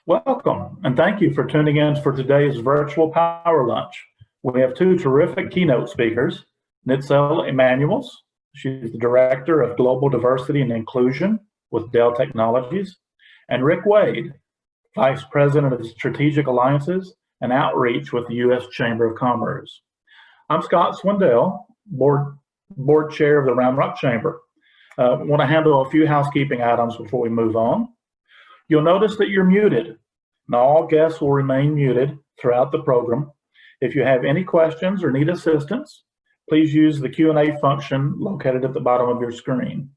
Welcome, and thank you for tuning in for today's virtual power lunch. We have two terrific keynote speakers, Nitzel Emanuels. She's the Director of Global Diversity and Inclusion with Dell Technologies, and Rick Wade, Vice President of Strategic Alliances and Outreach with the U.S. Chamber of Commerce. I'm Scott Swindell, Board Chair of the Round Rock Chamber. I want to handle a few housekeeping items before we move on. You'll notice that you're muted, and all guests will remain muted throughout the program. If you have any questions or need assistance, please use the Q&A function located at the bottom of your screen.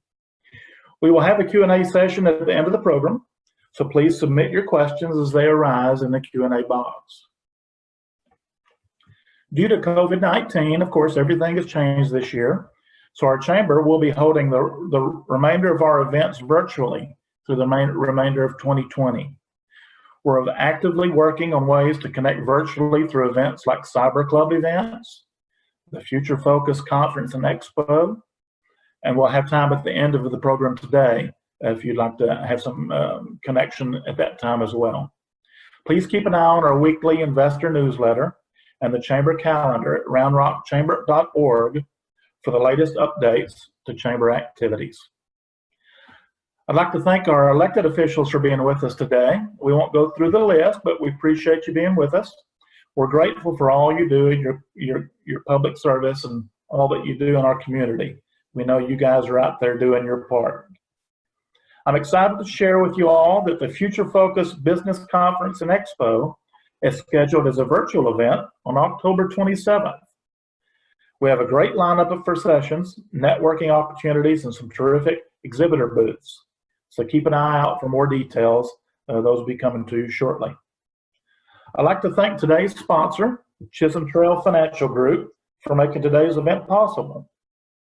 We will have a Q&A session at the end of the program, so please submit your questions as they arise in the Q&A box. Due to COVID-19, of course, everything has changed this year, so our chamber will be holding the remainder of our events virtually through the remainder of 2020. We're actively working on ways to connect virtually through events like Cyber Club events, the Future Focus Conference and Expo, and we'll have time at the end of the program today if you'd like to have some connection at that time as well. Please keep an eye on our weekly investor newsletter and the chamber calendar at roundrockchamber.org for the latest updates to chamber activities. I'd like to thank our elected officials for being with us today. We won't go through the list, but we appreciate you being with us. We're grateful for all you do in your public service and all that you do in our community. We know you guys are out there doing your part. I'm excited to share with you all that the Future Focus Business Conference and Expo is scheduled as a virtual event on October 27th. We have a great lineup for sessions, networking opportunities, and some terrific exhibitor booths. So keep an eye out for more details. Those will be coming to you shortly. I'd like to thank today's sponsor, Chisholm Trail Financial Group, for making today's event possible.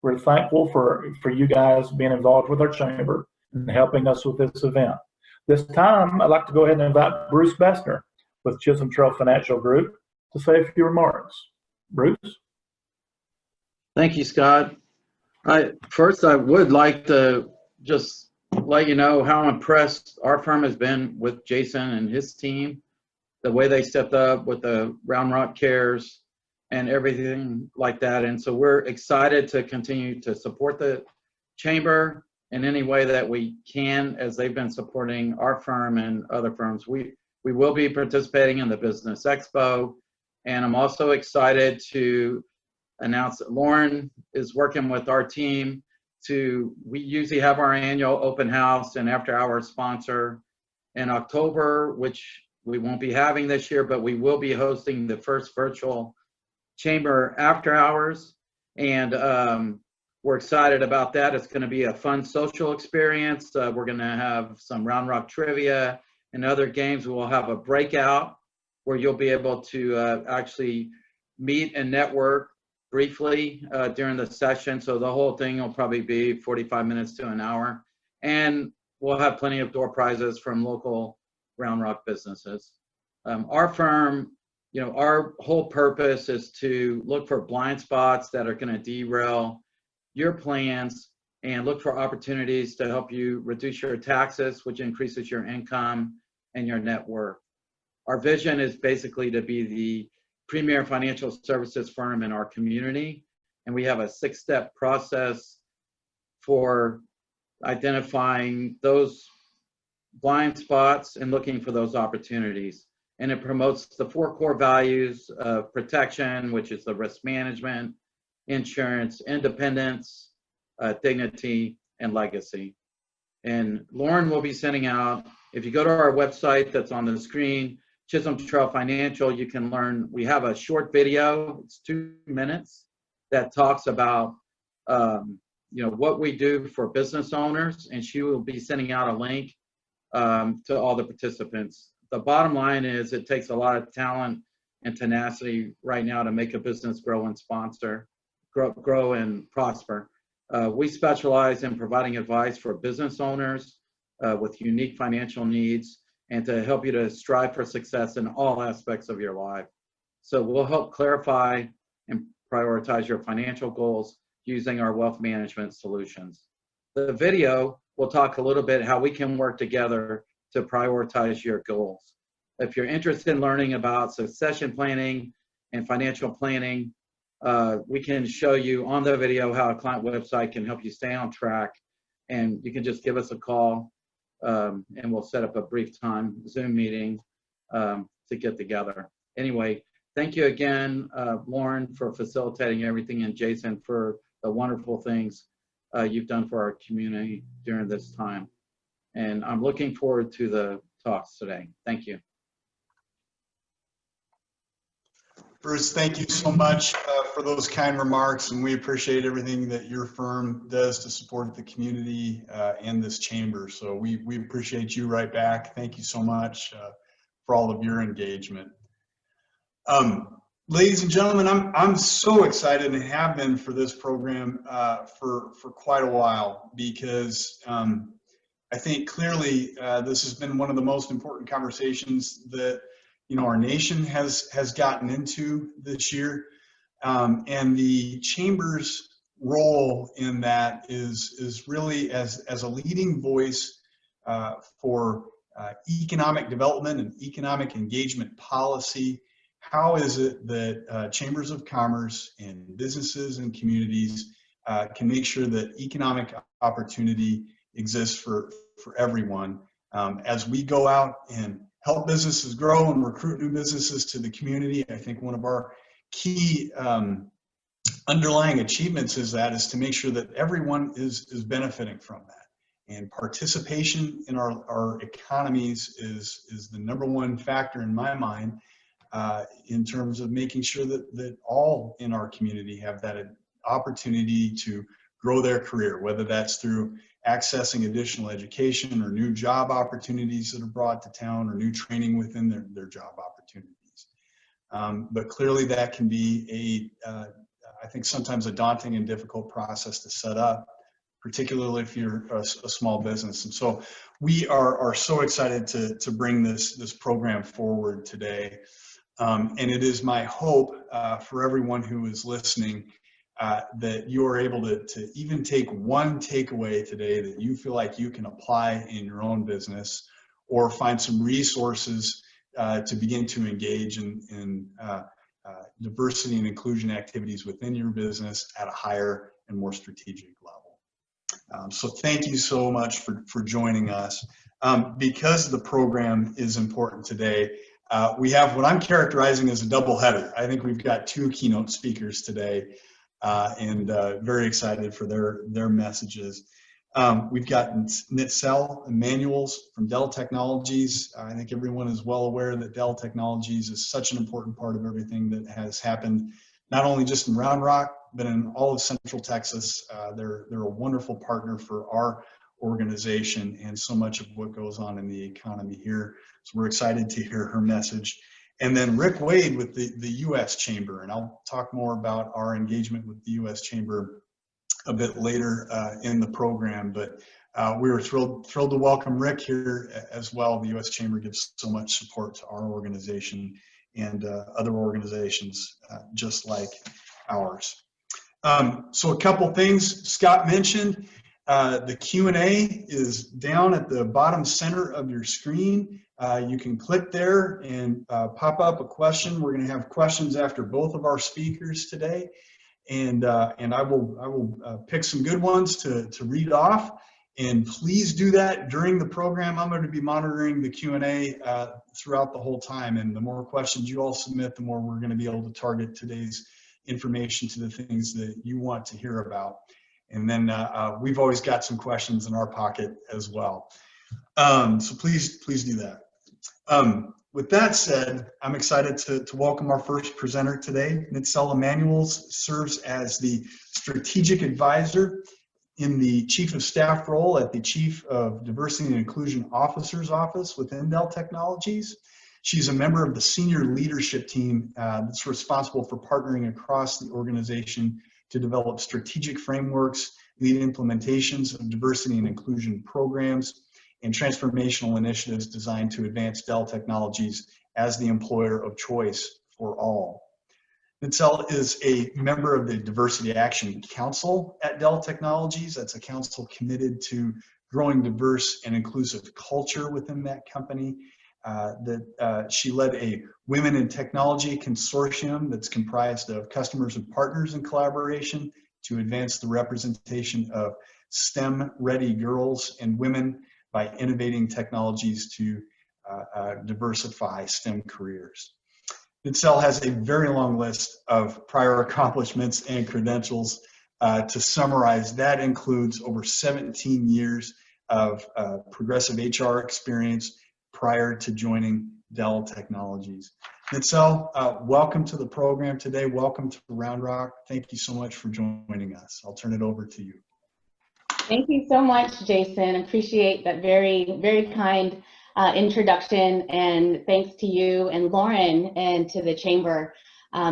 We're thankful for you guys being involved with our chamber and helping us with this event. This time, I'd like to go ahead and invite Bruce Bessner with Chisholm Trail Financial Group to say a few remarks. Bruce? Thank you, Scott. First, I would like to just let you know how impressed our firm has been with Jason and his team, the way they stepped up with the Round Rock Cares and everything like that. And so we're excited to continue to support the chamber in any way that we can, as they've been supporting our firm and other firms. We will be participating in the Business Expo, and I'm also excited to announce that Lauren is working with our team we usually have our annual open house and after hours sponsor in October, which we won't be having this year, but we will be hosting the first virtual chamber after hours. And we're excited about that. It's going to be a fun social experience. We're going to have some Round Rock trivia and other games. We'll have a breakout where you'll be able to actually meet and network briefly during the session. So the whole thing will probably be 45 minutes to an hour. And we'll have plenty of door prizes from local Round Rock businesses. Our firm, our whole purpose is to look for blind spots that are going to derail your plans and look for opportunities to help you reduce your taxes, which increases your income and your net worth. Our vision is basically to be the premier financial services firm in our community, and we have a 6-step process for identifying those blind spots and looking for those opportunities. And it promotes the 4 core values of protection, which is the risk management, insurance, independence, dignity, and legacy. And Lauren will be sending out, if you go to our website that's on the screen, Chisholm Trail Financial, you can learn, we have a short video, it's 2 minutes, that talks about what we do for business owners, and she will be sending out a link to all the participants. The bottom line is it takes a lot of talent and tenacity right now to make a business grow and grow and prosper. We specialize in providing advice for business owners with unique financial needs, and to help you to strive for success in all aspects of your life. So we'll help clarify and prioritize your financial goals using our wealth management solutions. The video will talk a little bit how we can work together to prioritize your goals. If you're interested in learning about succession planning and financial planning, we can show you on the video how a client website can help you stay on track. And you can just give us a call, and we'll set up a brief time Zoom meeting to get together. Anyway, thank you again, Lauren, for facilitating everything, and Jason for the wonderful things you've done for our community during this time. And I'm looking forward to the talks today. Thank you. Bruce, thank you so much for those kind remarks, and we appreciate everything that your firm does to support the community and this chamber. So we appreciate you right back. Thank you so much for all of your engagement. Ladies and gentlemen, I'm so excited and have been for this program for quite a while, because I think clearly this has been one of the most important conversations that our nation has gotten into this year, and the chamber's role in that is really as a leading voice for economic development and economic engagement policy. How is it that chambers of commerce and businesses and communities can make sure that economic opportunity exists for everyone as we go out and help businesses grow and recruit new businesses to the community? I think one of our key underlying achievements is to make sure that everyone is benefiting from that. And participation in our economies is the #1 factor in my mind in terms of making sure that all in our community have that opportunity to grow their career, whether that's through accessing additional education or new job opportunities that are brought to town, or new training within their job opportunities. But clearly that can be I think sometimes a daunting and difficult process to set up, particularly if you're a small business. And so we are so excited to bring this program forward today. And it is my hope for everyone who is listening that you are able to even take one takeaway today that you feel like you can apply in your own business, or find some resources to begin to engage in diversity and inclusion activities within your business at a higher and more strategic level. So thank you so much for joining us. Because the program is important today, we have what I'm characterizing as a double header. I think we've got 2 keynote speakers today, and very excited for their messages. We've got Nitzel Emanuels from Dell Technologies. I think everyone is well aware that Dell Technologies is such an important part of everything that has happened, not only just in Round Rock, but in all of Central Texas. They're a wonderful partner for our organization and so much of what goes on in the economy here. So we're excited to hear her message. And then Rick Wade with the U.S. Chamber, and I'll talk more about our engagement with the U.S. Chamber a bit later in the program. But we were thrilled to welcome Rick here as well. The U.S. Chamber gives so much support to our organization and other organizations just like ours. So a couple things Scott mentioned. The Q&A is down at the bottom center of your screen. You can click there and pop up a question. We're going to have questions after both of our speakers today, and I will pick some good ones to read off. And please do that during the program. I'm going to be monitoring the Q&A throughout the whole time, and the more questions you all submit, the more we're going to be able to target today's information to the things that you want to hear about. And then we've always got some questions in our pocket as well. So please do that. With that said, I'm excited to welcome our first presenter today. Nitzel Emanuels serves as the strategic advisor in the Chief of Staff role at the Chief of Diversity and Inclusion Officer's Office within Dell Technologies. She's a member of the senior leadership team that's responsible for partnering across the organization to develop strategic frameworks, lead implementations of diversity and inclusion programs, and transformational initiatives designed to advance Dell Technologies as the employer of choice for all. Nitzel is a member of the Diversity Action Council at Dell Technologies. That's a council committed to growing diverse and inclusive culture within that company. She led a Women in Technology consortium that's comprised of customers and partners in collaboration to advance the representation of STEM-ready girls and women by innovating technologies to diversify STEM careers. Nicole has a very long list of prior accomplishments and credentials. To summarize, that includes over 17 years of progressive HR experience prior to joining Dell Technologies. Nicole, welcome to the program today. Welcome to Round Rock. Thank you so much for joining us. I'll turn it over to you. Thank you so much, Jason. Appreciate that very, very kind introduction, and thanks to you and Lauren and to the Chamber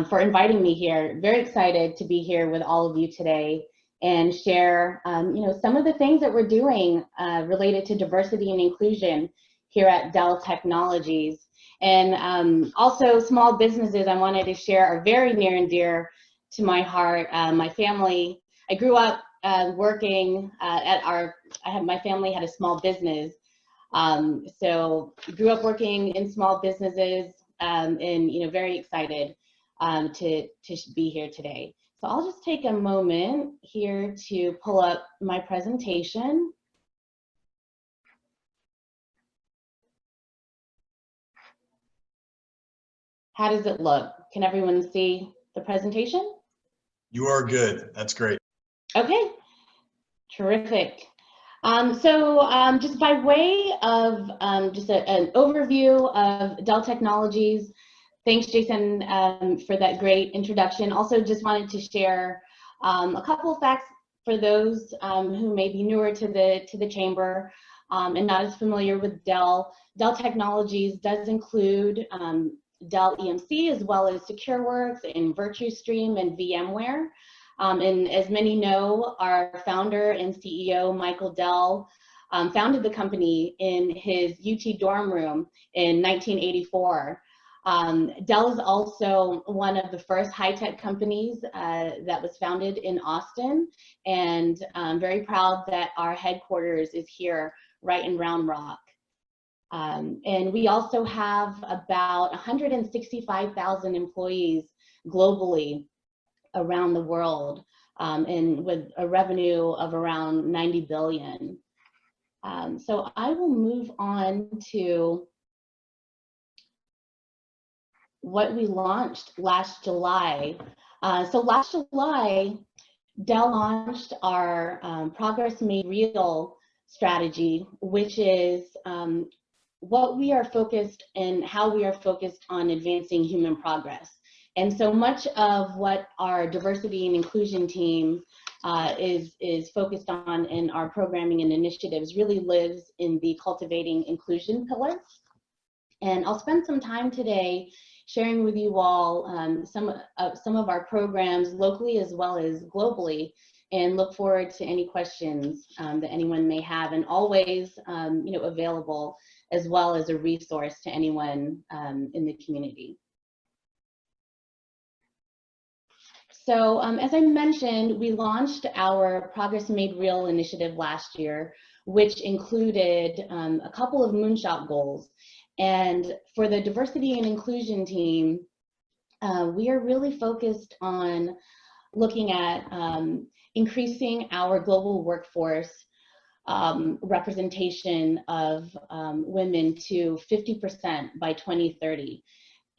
for inviting me here. Very excited to be here with all of you today and share some of the things that we're doing related to diversity and inclusion here at Dell Technologies. And also small businesses I wanted to share are very near and dear to my heart. My family, I grew up working my family had a small business. So grew up working in small businesses and very excited to be here today. So I'll just take a moment here to pull up my presentation. How does it look? Can everyone see the presentation? You are good. That's great. Okay, terrific. Just by way of just an overview of Dell Technologies, thanks Jason for that great introduction. Also just wanted to share a couple of facts for those who may be newer to the Chamber and not as familiar with Dell. Dell Technologies does include Dell EMC as well as SecureWorks and VirtuStream and VMware. And as many know, our founder and CEO, Michael Dell, founded the company in his UT dorm room in 1984. Dell is also one of the first high-tech companies that was founded in Austin, and I'm very proud that our headquarters is here right in Round Rock. And we also have about 165,000 employees globally around the world, and with a revenue of around 90 billion. So I will move on to what we launched last July. So last July, Dell launched our Progress Made Real strategy, which is what we are focused and how we are focused on advancing human progress. And so much of what our diversity and inclusion team is focused on in our programming and initiatives really lives in the cultivating inclusion pillar. And I'll spend some time today sharing with you all some of our programs locally as well as globally, and look forward to any questions that anyone may have, and always available as well as a resource to anyone in the community. So as I mentioned, we launched our Progress Made Real initiative last year, which included a couple of moonshot goals. And for the diversity and inclusion team, we are really focused on looking at increasing our global workforce representation of women to 50% by 2030.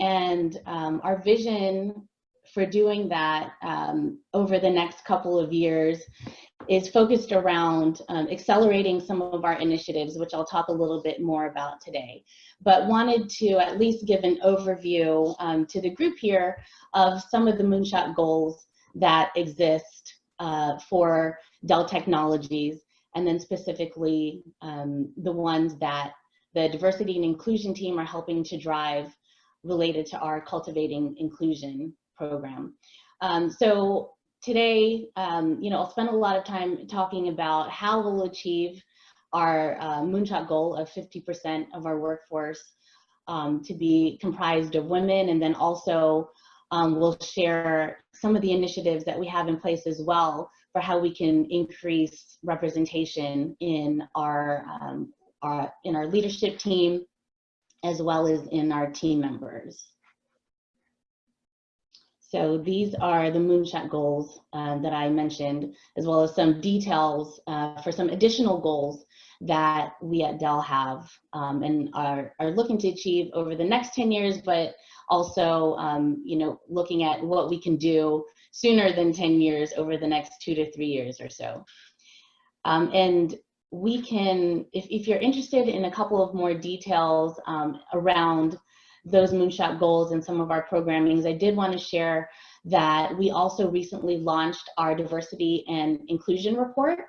And our vision for doing that over the next couple of years is focused around accelerating some of our initiatives, which I'll talk a little bit more about today. But wanted to at least give an overview to the group here of some of the moonshot goals that exist for Dell Technologies, and then specifically the ones that the diversity and inclusion team are helping to drive related to our Cultivating Inclusion program. So today, I'll spend a lot of time talking about how we'll achieve our moonshot goal of 50% of our workforce to be comprised of women, and then also will share some of the initiatives that we have in place as well for how we can increase representation in our leadership team, as well as in our team members. So these are the moonshot goals that I mentioned, as well as some details for some additional goals that we at Dell have and are looking to achieve over the next 10 years, but also looking at what we can do sooner than 10 years over the next 2 to 3 years or so. And we can, if you're interested in a couple of more details around those moonshot goals and some of our programmings, I did want to share that we also recently launched our diversity and inclusion report.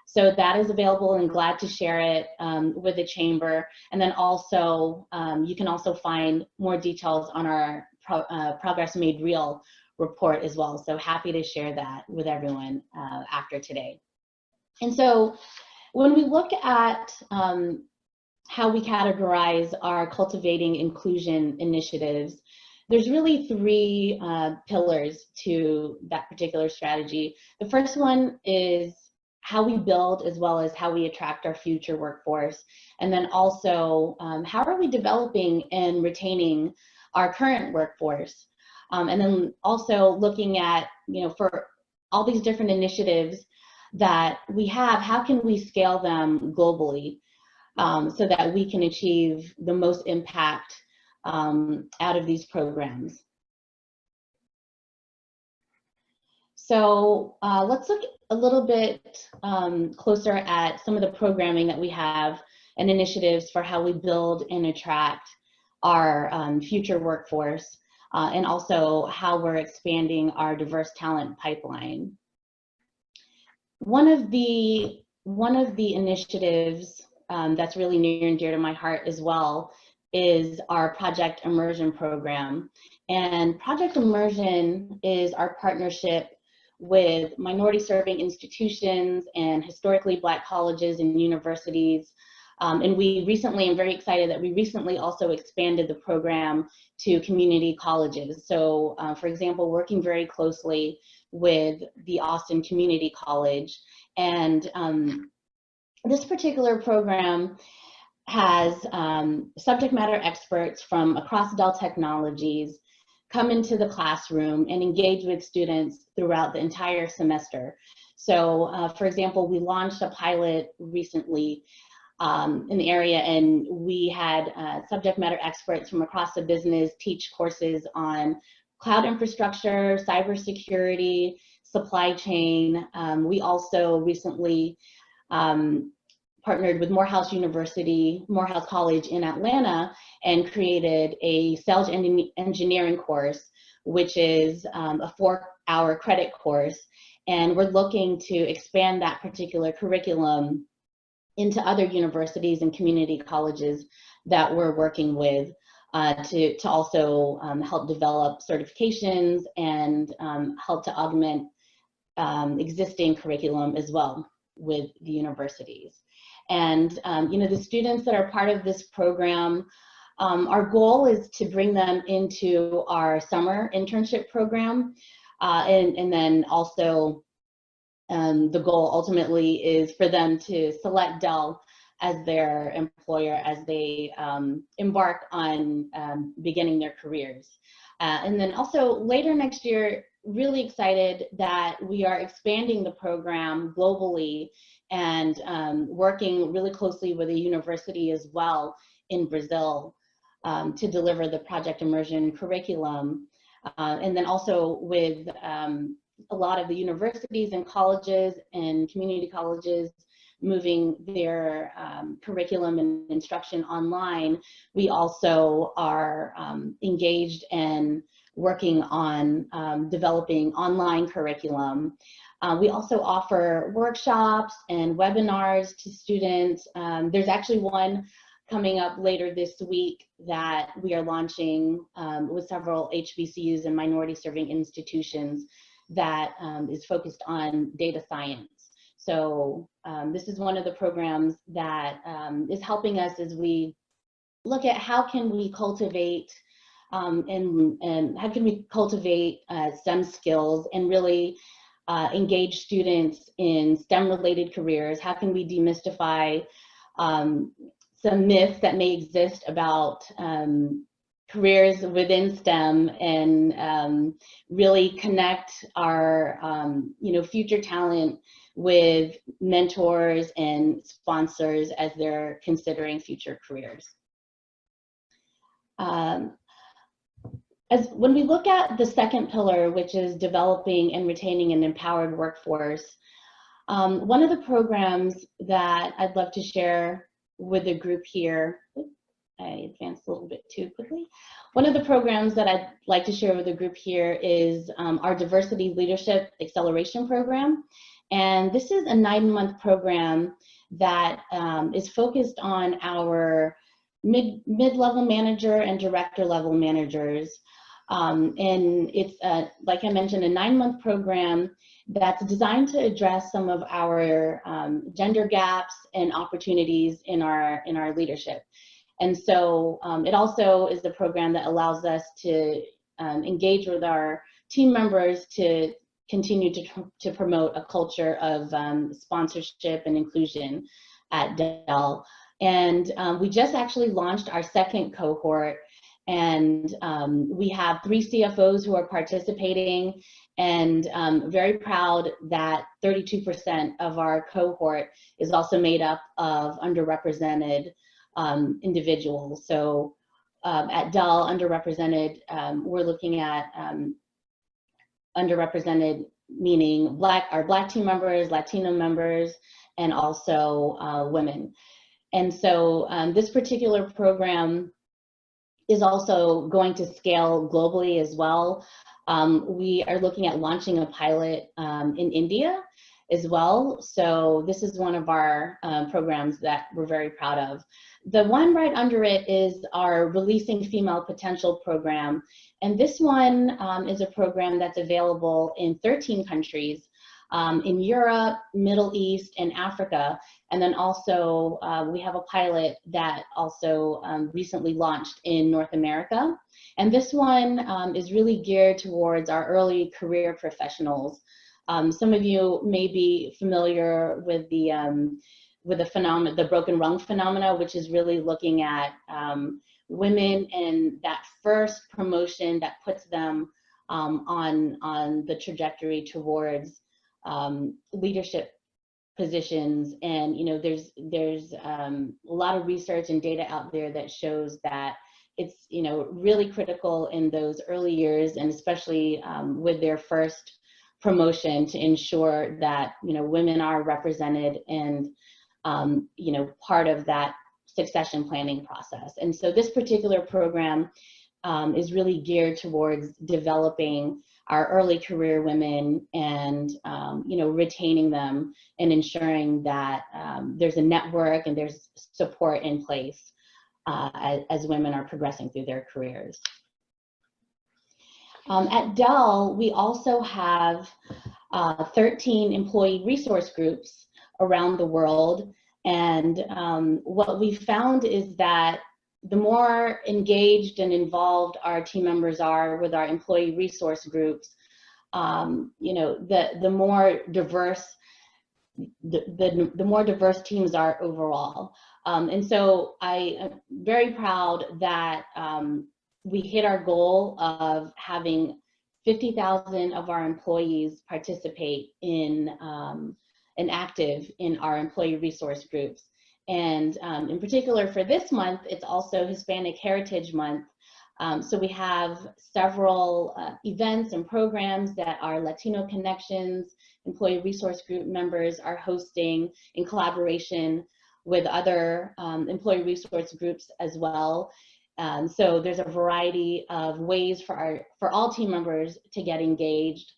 So that is available, and glad to share it with the Chamber. And then also, you can also find more details on our Progress Made Real report as well. So happy to share that with everyone after today. And so when we look at how we categorize our cultivating inclusion initiatives, there's really 3 pillars to that particular strategy. The first one is how we build as well as how we attract our future workforce. And then also, how are we developing and retaining our current workforce? And then also looking at, for all these different initiatives that we have, how can we scale them globally so that we can achieve the most impact out of these programs. So let's look a little bit closer at some of the programming that we have and initiatives for how we build and attract our future workforce, and also how we're expanding our diverse talent pipeline. One of the initiatives that's really near and dear to my heart as well is our Project Immersion program. And Project Immersion is our partnership with minority serving institutions and historically Black colleges and universities. And we recently, I'm very excited that we recently also expanded the program to community colleges. So for example, working very closely with the Austin Community College. And this particular program has subject matter experts from across Dell Technologies come into the classroom and engage with students throughout the entire semester. So for example, we launched a pilot recently in the area, and we had subject matter experts from across the business teach courses on cloud infrastructure, cybersecurity, supply chain. We also recently partnered with Morehouse College in Atlanta, and created a sales engineering course, which is a 4-hour credit course. And we're looking to expand that particular curriculum into other universities and community colleges that we're working with to also help develop certifications and help to augment existing curriculum as well with the universities. And the students that are part of this program, our goal is to bring them into our summer internship program, and then also the goal ultimately is for them to select Dell as their employer as they embark on beginning their careers. And then also later next year, really excited that we are expanding the program globally and working really closely with a university as well in Brazil to deliver the Project Immersion curriculum. And then also with a lot of the universities and colleges and community colleges moving their curriculum and instruction online, we also are engaged and working on developing online curriculum. We also offer workshops and webinars to students. There's actually one coming up later this week that we are launching with several HBCUs and minority serving institutions that is focused on data science. So this is one of the programs that is helping us as we look at how can we cultivate and how can we cultivate STEM skills and really engage students in STEM-related careers? How can we demystify some myths that may exist about careers within STEM and really connect our future talent with mentors and sponsors as they're considering future careers. When we look at the second pillar, which is developing and retaining an empowered workforce, one of the programs that I'd love to share with the group here, I advanced a little bit too quickly. One of the programs that I'd like to share with the group here is our Diversity Leadership Acceleration Program. And this is a 9-month program that is focused on our mid-level manager and director level managers. And it's, like I mentioned, a 9-month program that's designed to address some of our gender gaps and opportunities in our leadership. And so it also is the program that allows us to engage with our team members to continue to promote a culture of sponsorship and inclusion at Dell. And we just actually launched our second cohort, and we have 3 CFOs who are participating, and very proud that 32% of our cohort is also made up of underrepresented individuals. So at Dell, underrepresented, we're looking at underrepresented meaning our Black team members, Latino members, and also women. And so this particular program is also going to scale globally as well. We are looking at launching a pilot in India as well. So this is one of our programs that we're very proud of. The one right under it is our Releasing Female Potential program. And this one is a program that's available in 13 countries in Europe, Middle East, and Africa. And then also we have a pilot that also recently launched in North America. And this one is really geared towards our early career professionals. Some of you may be familiar with the phenomenon, the broken rung phenomena, which is really looking at women and that first promotion that puts them on the trajectory towards leadership positions. And there's a lot of research and data out there that shows that it's really critical in those early years, and especially with their first promotion, to ensure that women are represented and part of that succession planning process. And so this particular program is really geared towards developing our early career women and retaining them and ensuring that there's a network and there's support in place as women are progressing through their careers. At Dell, we also have 13 employee resource groups around the world. And what we found is that the more engaged and involved our team members are with our employee resource groups, the more diverse the more diverse teams are overall. And so I am very proud that we hit our goal of having 50,000 of our employees participate in and active in our employee resource groups. And in particular for this month, it's also Hispanic Heritage Month. So we have several events and programs that our Latino Connections employee resource group members are hosting in collaboration with other employee resource groups as well. So there's a variety of ways for all team members to get engaged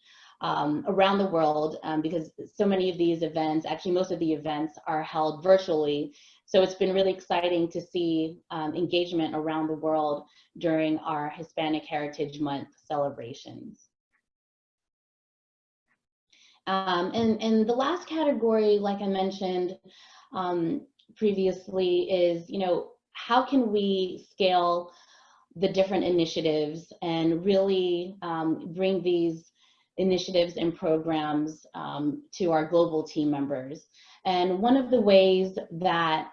around the world, because so many of these events, actually most of the events, are held virtually. So it's been really exciting to see engagement around the world during our Hispanic Heritage Month celebrations. And the last category, like I mentioned previously, is how can we scale the different initiatives and really bring these initiatives and programs to our global team members. And one of the ways that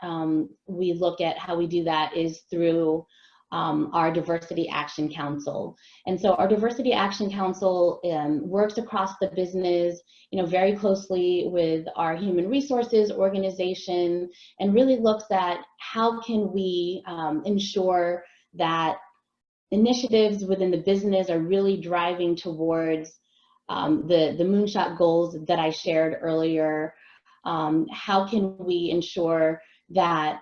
we look at how we do that is through our Diversity Action Council. And so our Diversity Action Council works across the business, very closely with our human resources organization, and really looks at how can we ensure that initiatives within the business are really driving towards the moonshot goals that I shared earlier. How can we ensure that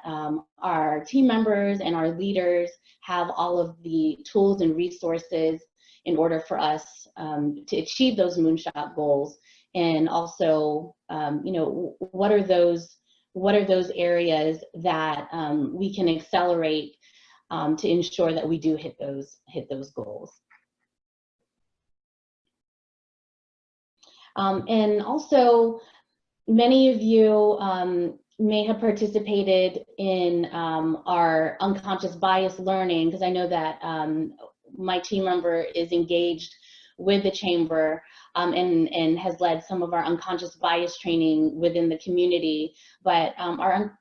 our team members and our leaders have all of the tools and resources in order for us to achieve those moonshot goals? And also, what are those areas that we can accelerate to ensure that we do hit those goals? And also, many of you may have participated in our unconscious bias learning, because I know that my team member is engaged with the Chamber and has led some of our unconscious bias training within the community. But our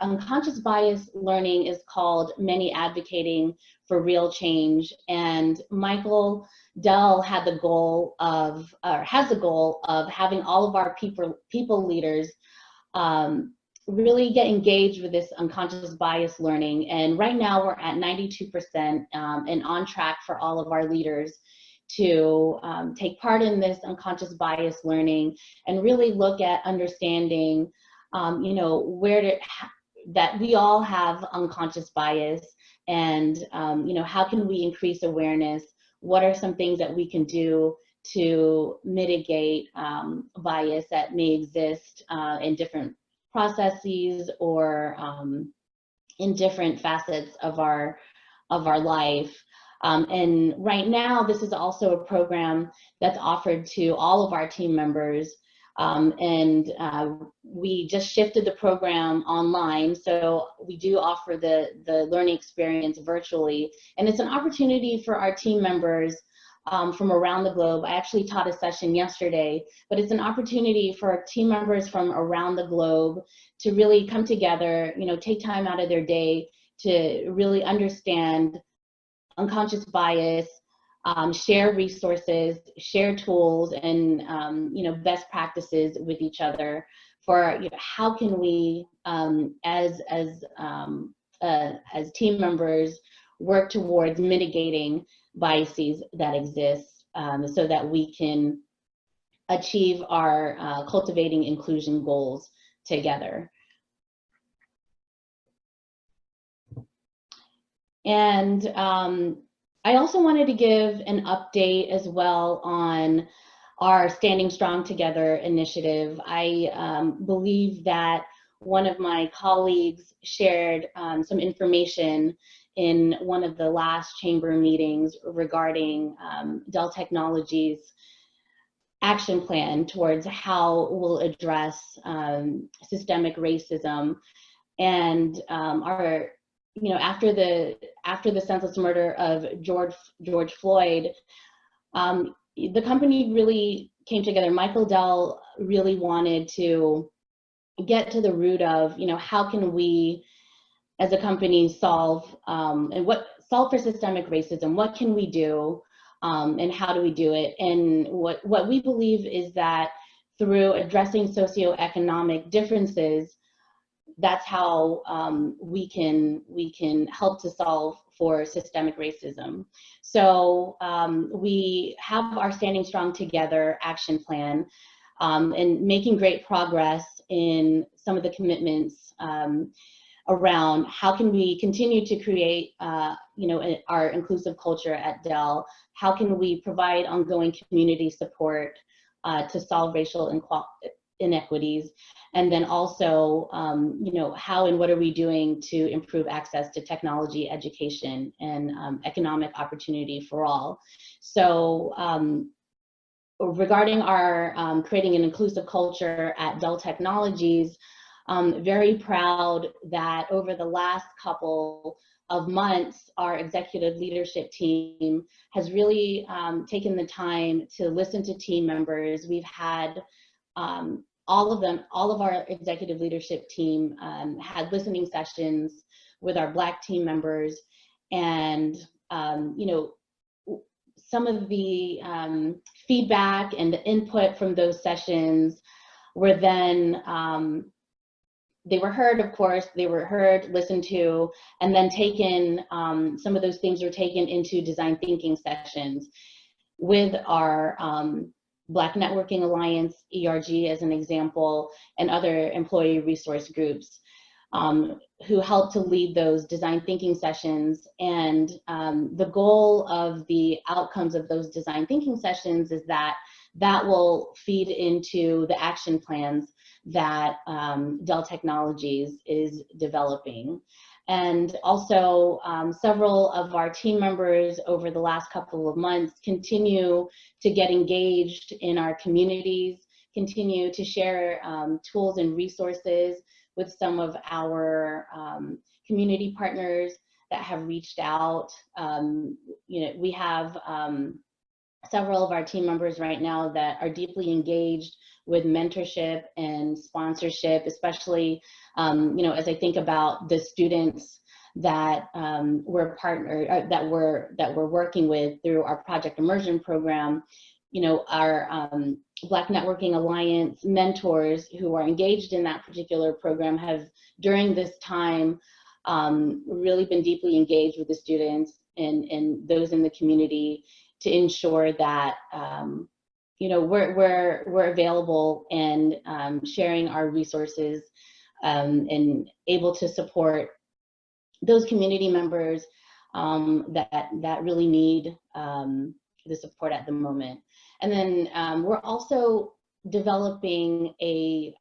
unconscious bias learning is called Many Advocating for Real Change. And Michael Dell had the goal of, or has the goal of, having all of our people leaders really get engaged with this unconscious bias learning. And right now we're at 92% and on track for all of our leaders to take part in this unconscious bias learning and really look at understanding, that we all have unconscious bias, and how can we increase awareness? What are some things that we can do to mitigate bias that may exist in different processes or in different facets of our life? And right now, this is also a program that's offered to all of our team members. We just shifted the program online, so we do offer the learning experience virtually. And it's an opportunity for our team members from around the globe. I actually taught a session yesterday, but it's an opportunity for our team members from around the globe to really come together, take time out of their day to really understand unconscious bias, share resources, share tools, and best practices with each other for how can we, as team members, work towards mitigating biases that exist, so that we can achieve our cultivating inclusion goals together. And I also wanted to give an update as well on our Standing Strong Together initiative. I believe that one of my colleagues shared some information in one of the last chamber meetings regarding Dell Technologies' action plan towards how we'll address systemic racism. And after the senseless murder of George Floyd, the company really came together. Michael Dell really wanted to get to the root of, how can we, as a company, solve for systemic racism? What can we do, and how do we do it? And what we believe is that through addressing socioeconomic differences, that's how we can help to solve for systemic racism. So we have our Standing Strong Together action plan, and making great progress in some of the commitments around how can we continue to create our inclusive culture at Dell. How can we provide ongoing community support to solve racial inequities, and then also, how and what are we doing to improve access to technology, education, and economic opportunity for all. So regarding our creating an inclusive culture at Dell Technologies, I'm very proud that over the last couple of months, our executive leadership team has really taken the time to listen to team members. We've had all of our executive leadership team had listening sessions with our Black team members, and you know, some of the feedback and the input from those sessions were then, they were heard, of course, they were heard, listened to, and then taken, some of those things were taken into design thinking sessions with our Black Networking Alliance, ERG as an example, and other employee resource groups who helped to lead those design thinking sessions. And the goal of the outcomes of those design thinking sessions is that that will feed into the action plans that Dell Technologies is developing. And also several of our team members over the last couple of months continue to get engaged in our communities, continue to share tools and resources with some of our community partners that have reached out. You know, we have several of our team members right now that are deeply engaged with mentorship and sponsorship, especially, you know, as I think about the students that we're that we're working with through our Project Immersion program. You know, our Black Networking Alliance mentors who are engaged in that particular program have, during this time, really been deeply engaged with the students and those in the community to ensure that you know, we're available and sharing our resources and able to support those community members that really need the support at the moment. And then we're also developing we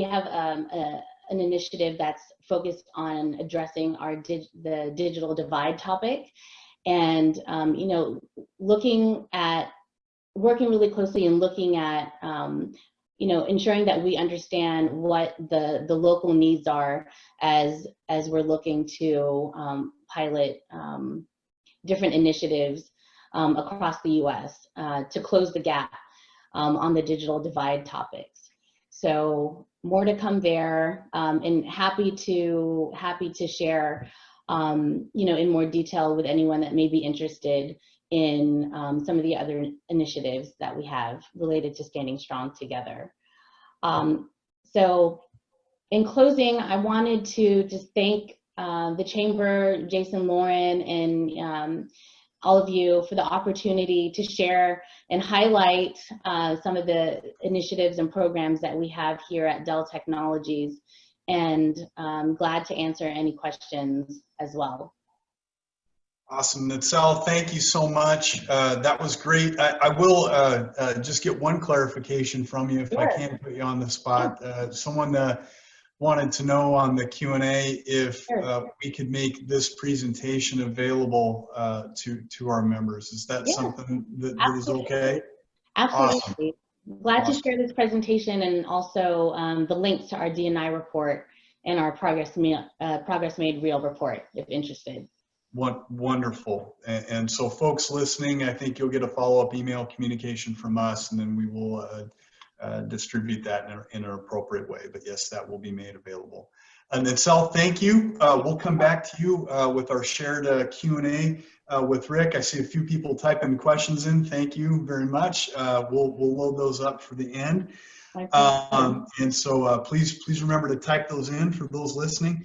have an initiative that's focused on addressing the digital divide topic, and you know, working really closely and looking at you know, ensuring that we understand what the local needs are as we're looking to pilot different initiatives across the U.S. To close the gap on the digital divide topics. So more to come there, and happy to share you know, in more detail with anyone that may be interested in some of the other initiatives that we have related to standing strong together. So in closing, I wanted to just thank the Chamber, Jason, Lauren, and all of you for the opportunity to share and highlight some of the initiatives and programs that we have here at Dell Technologies, and I'm glad to answer any questions as well. Awesome, Natsel, thank you so much. That was great. I will just get one clarification from you if Sure. I can put you on the spot. Someone wanted to know on the Q&A if Sure. we could make this presentation available to our members. Is that something that is okay? Absolutely. Awesome. Glad to share this presentation, and also the links to our D&I report and our Progress Made Real report if interested. Wonderful. And so folks listening, I think you'll get a follow-up email communication from us, and then we will distribute that in an appropriate way. But yes, that will be made available. And Natsel, thank you. We'll come back to you with our shared Q&A with Rick. I see a few people typing questions in. Thank you very much. We'll load those up for the end. And so please remember to type those in for those listening.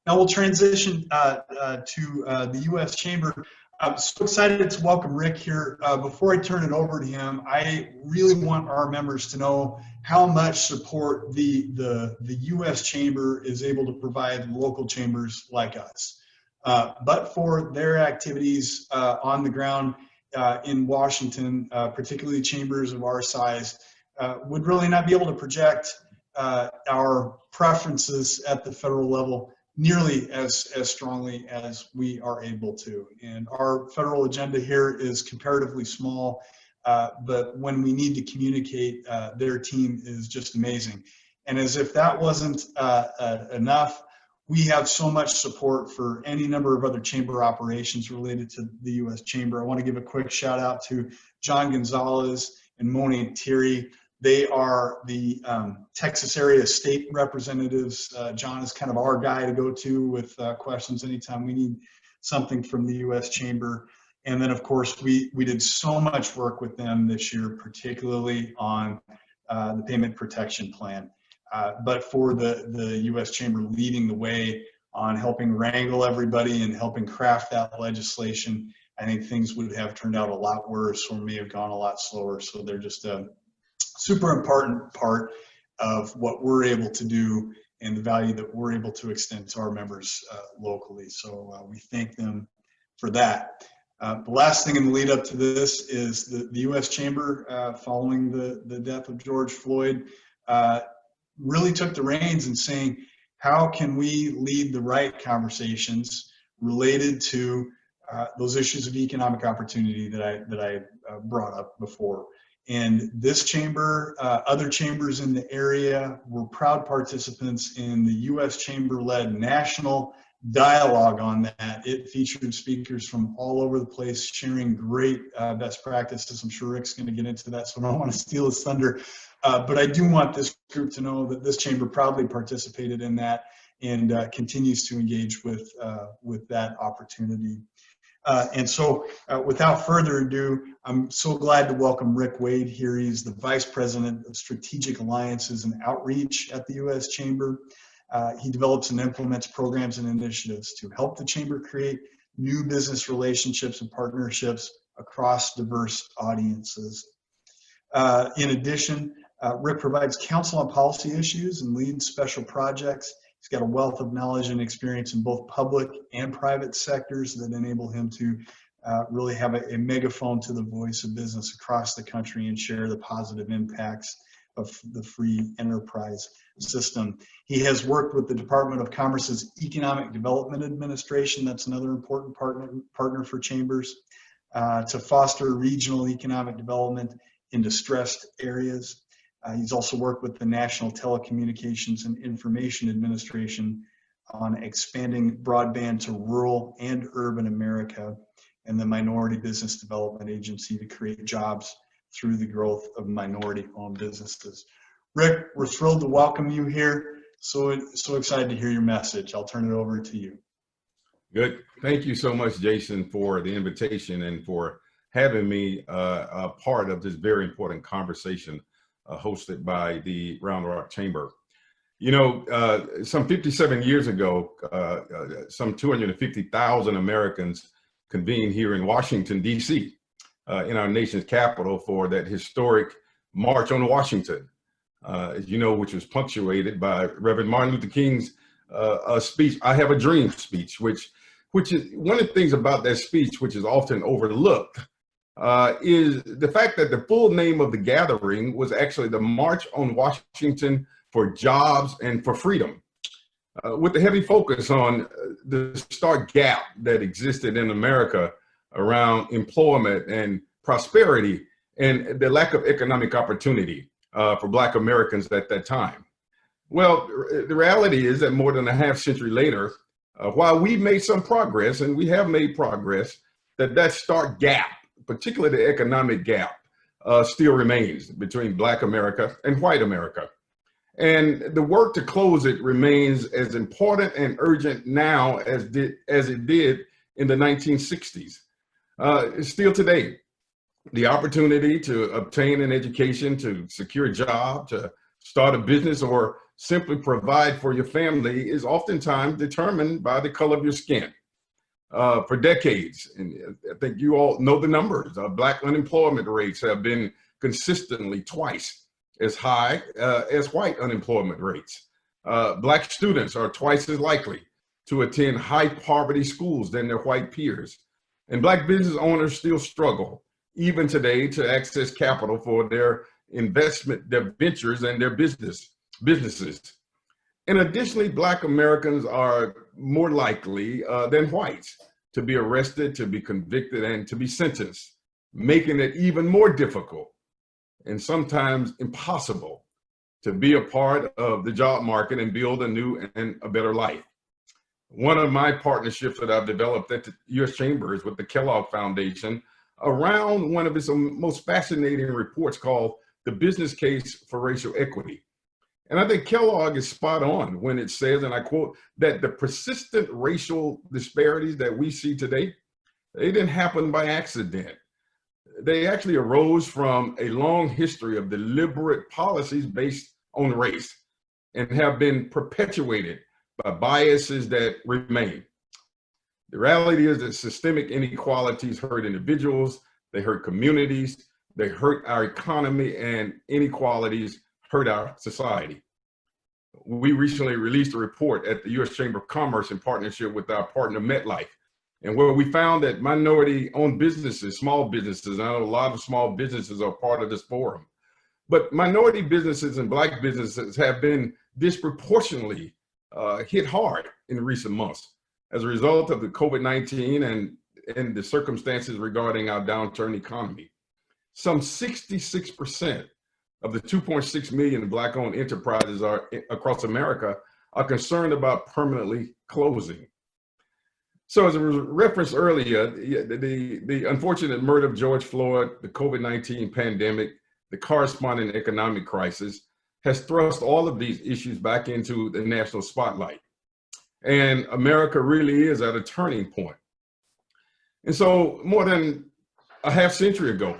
Now we'll transition to the U.S. Chamber. I'm so excited to welcome Rick here. Before I turn it over to him, I really want our members to know how much support the U.S. Chamber is able to provide local chambers like us. But for their activities on the ground in Washington, particularly chambers of our size, would really not be able to project our preferences at the federal level nearly as strongly as we are able to. And our federal agenda here is comparatively small, but when we need to communicate, their team is just amazing. And as if that wasn't enough, we have so much support for any number of other chamber operations related to the U.S. Chamber. I want to give a quick shout out to John Gonzalez and Moni Thierry. They are the Texas area state representatives. John is kind of our guy to go to with questions anytime we need something from the U.S. Chamber. And then, of course, we did so much work with them this year, particularly on the payment protection plan. But for the U.S. Chamber leading the way on helping wrangle everybody and helping craft that legislation, I think things would have turned out a lot worse or may have gone a lot slower. So they're just a super important part of what we're able to do and the value that we're able to extend to our members locally. So we thank them for that. The last thing in the lead up to this is the U.S. Chamber, following the death of George Floyd, really took the reins in saying, how can we lead the right conversations related to those issues of economic opportunity that I brought up before. And this chamber, other chambers in the area were proud participants in the U.S. Chamber-led national dialogue on that. It featured speakers from all over the place sharing great best practices. I'm sure Rick's going to get into that, so I don't want to steal his thunder. But I do want this group to know that this chamber proudly participated in that and continues to engage with that opportunity. And so without further ado, I'm so glad to welcome Rick Wade here. He's the Vice President of Strategic Alliances and Outreach at the U.S. Chamber. He develops and implements programs and initiatives to help the Chamber create new business relationships and partnerships across diverse audiences. In addition, Rick provides counsel on policy issues and leads special projects. He's got a wealth of knowledge and experience in both public and private sectors that enable him to really have a megaphone to the voice of business across the country and share the positive impacts of the free enterprise system. He has worked with the Department of Commerce's Economic Development Administration, that's another important partner for chambers, to foster regional economic development in distressed areas. He's also worked with the National Telecommunications and Information Administration on expanding broadband to rural and urban America, and the Minority Business Development Agency to create jobs through the growth of minority-owned businesses. Rick, we're thrilled to welcome you here. So excited to hear your message. I'll turn it over to you. Good. Thank you so much, Jason, for the invitation and for having me a part of this very important conversation hosted by the Round Rock Chamber. You know, some 57 years ago, some 250,000 Americans convened here in Washington, D.C., in our nation's capital for that historic March on Washington, as you know, which was punctuated by Reverend Martin Luther King's speech, "I Have a Dream" speech, which is one of the things about that speech, which is often overlooked, is the fact that the full name of the gathering was actually the March on Washington for Jobs and for Freedom, with a heavy focus on the stark gap that existed in America around employment and prosperity and the lack of economic opportunity for Black Americans at that time. Well, the reality is that more than a half century later, while we made some progress, and we have made progress, that stark gap, particularly the economic gap, still remains between Black America and white America. And the work to close it remains as important and urgent now as it did in the 1960s. Still today, the opportunity to obtain an education, to secure a job, to start a business, or simply provide for your family is oftentimes determined by the color of your skin. For decades, and I think you all know the numbers, Black unemployment rates have been consistently twice as high as white unemployment rates. Black students are twice as likely to attend high poverty schools than their white peers. And Black business owners still struggle, even today, to access capital for their investment, their ventures, and their businesses. And additionally, Black Americans are more likely than whites to be arrested, to be convicted, and to be sentenced, making it even more difficult and sometimes impossible to be a part of the job market and build a new and a better life. one of my partnerships that I've developed at the U.S. Chamber is with the Kellogg Foundation around one of its most fascinating reports called The Business Case for Racial Equity. And I think Kellogg is spot on when it says, and I quote, that the persistent racial disparities that we see today, they didn't happen by accident. They actually arose from a long history of deliberate policies based on race and have been perpetuated by biases that remain. The reality is that systemic inequalities hurt individuals, they hurt communities, they hurt our economy, and inequalities hurt our society. We recently released a report at the U.S. Chamber of Commerce in partnership with our partner MetLife, and where we found that minority-owned businesses, small businesses, I know a lot of small businesses are part of this forum, but minority businesses and Black businesses have been disproportionately hit hard in recent months as a result of the COVID-19 and the circumstances regarding our downturn economy. Some 66% of the 2.6 million Black-owned enterprises across America are concerned about permanently closing. So as I referenced earlier, the unfortunate murder of George Floyd, the COVID-19 pandemic, the corresponding economic crisis has thrust all of these issues back into the national spotlight. And America really is at a turning point. And so more than a half century ago,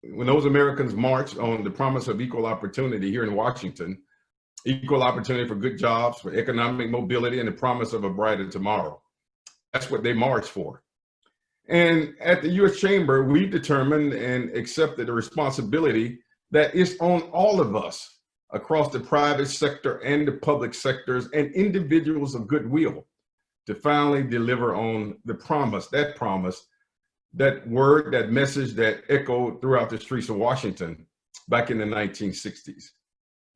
when those Americans marched on the promise of equal opportunity here in Washington, equal opportunity for good jobs, for economic mobility, and the promise of a brighter tomorrow. That's what they marched for. And at the U.S. Chamber, we determined and accepted the responsibility that it's on all of us across the private sector and the public sectors and individuals of goodwill to finally deliver on the promise, that word, that message that echoed throughout the streets of Washington back in the 1960s.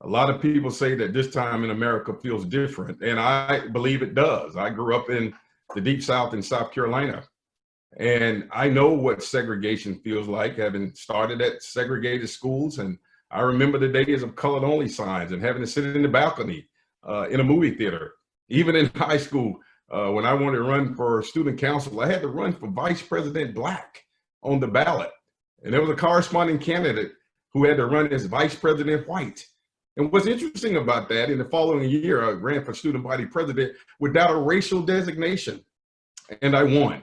A lot of people say that this time in America feels different, and I believe it does. I grew up in the Deep South in South Carolina, and I know what segregation feels like, having started at segregated schools. And I remember the days of colored only signs and having to sit in the balcony in a movie theater. Even in high school, when I wanted to run for student council, I had to run for Vice President Black on the ballot. And there was a corresponding candidate who had to run as Vice President White. And what's interesting about that, in the following year, I ran for student body president without a racial designation, and I won.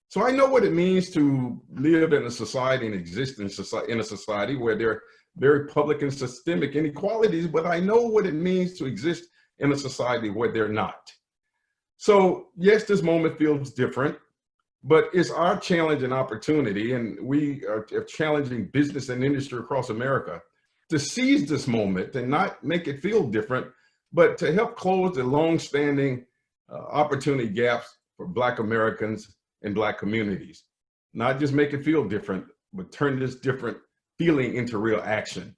So I know what it means to live in a society and exist in a society where there are very public and systemic inequalities, but I know what it means to exist in a society where they're not. So yes, this moment feels different, but it's our challenge and opportunity, and we are challenging business and industry across America to seize this moment and not make it feel different, but to help close the long-standing opportunity gaps for Black Americans and Black communities. Not just make it feel different, but turn this different feeling into real action.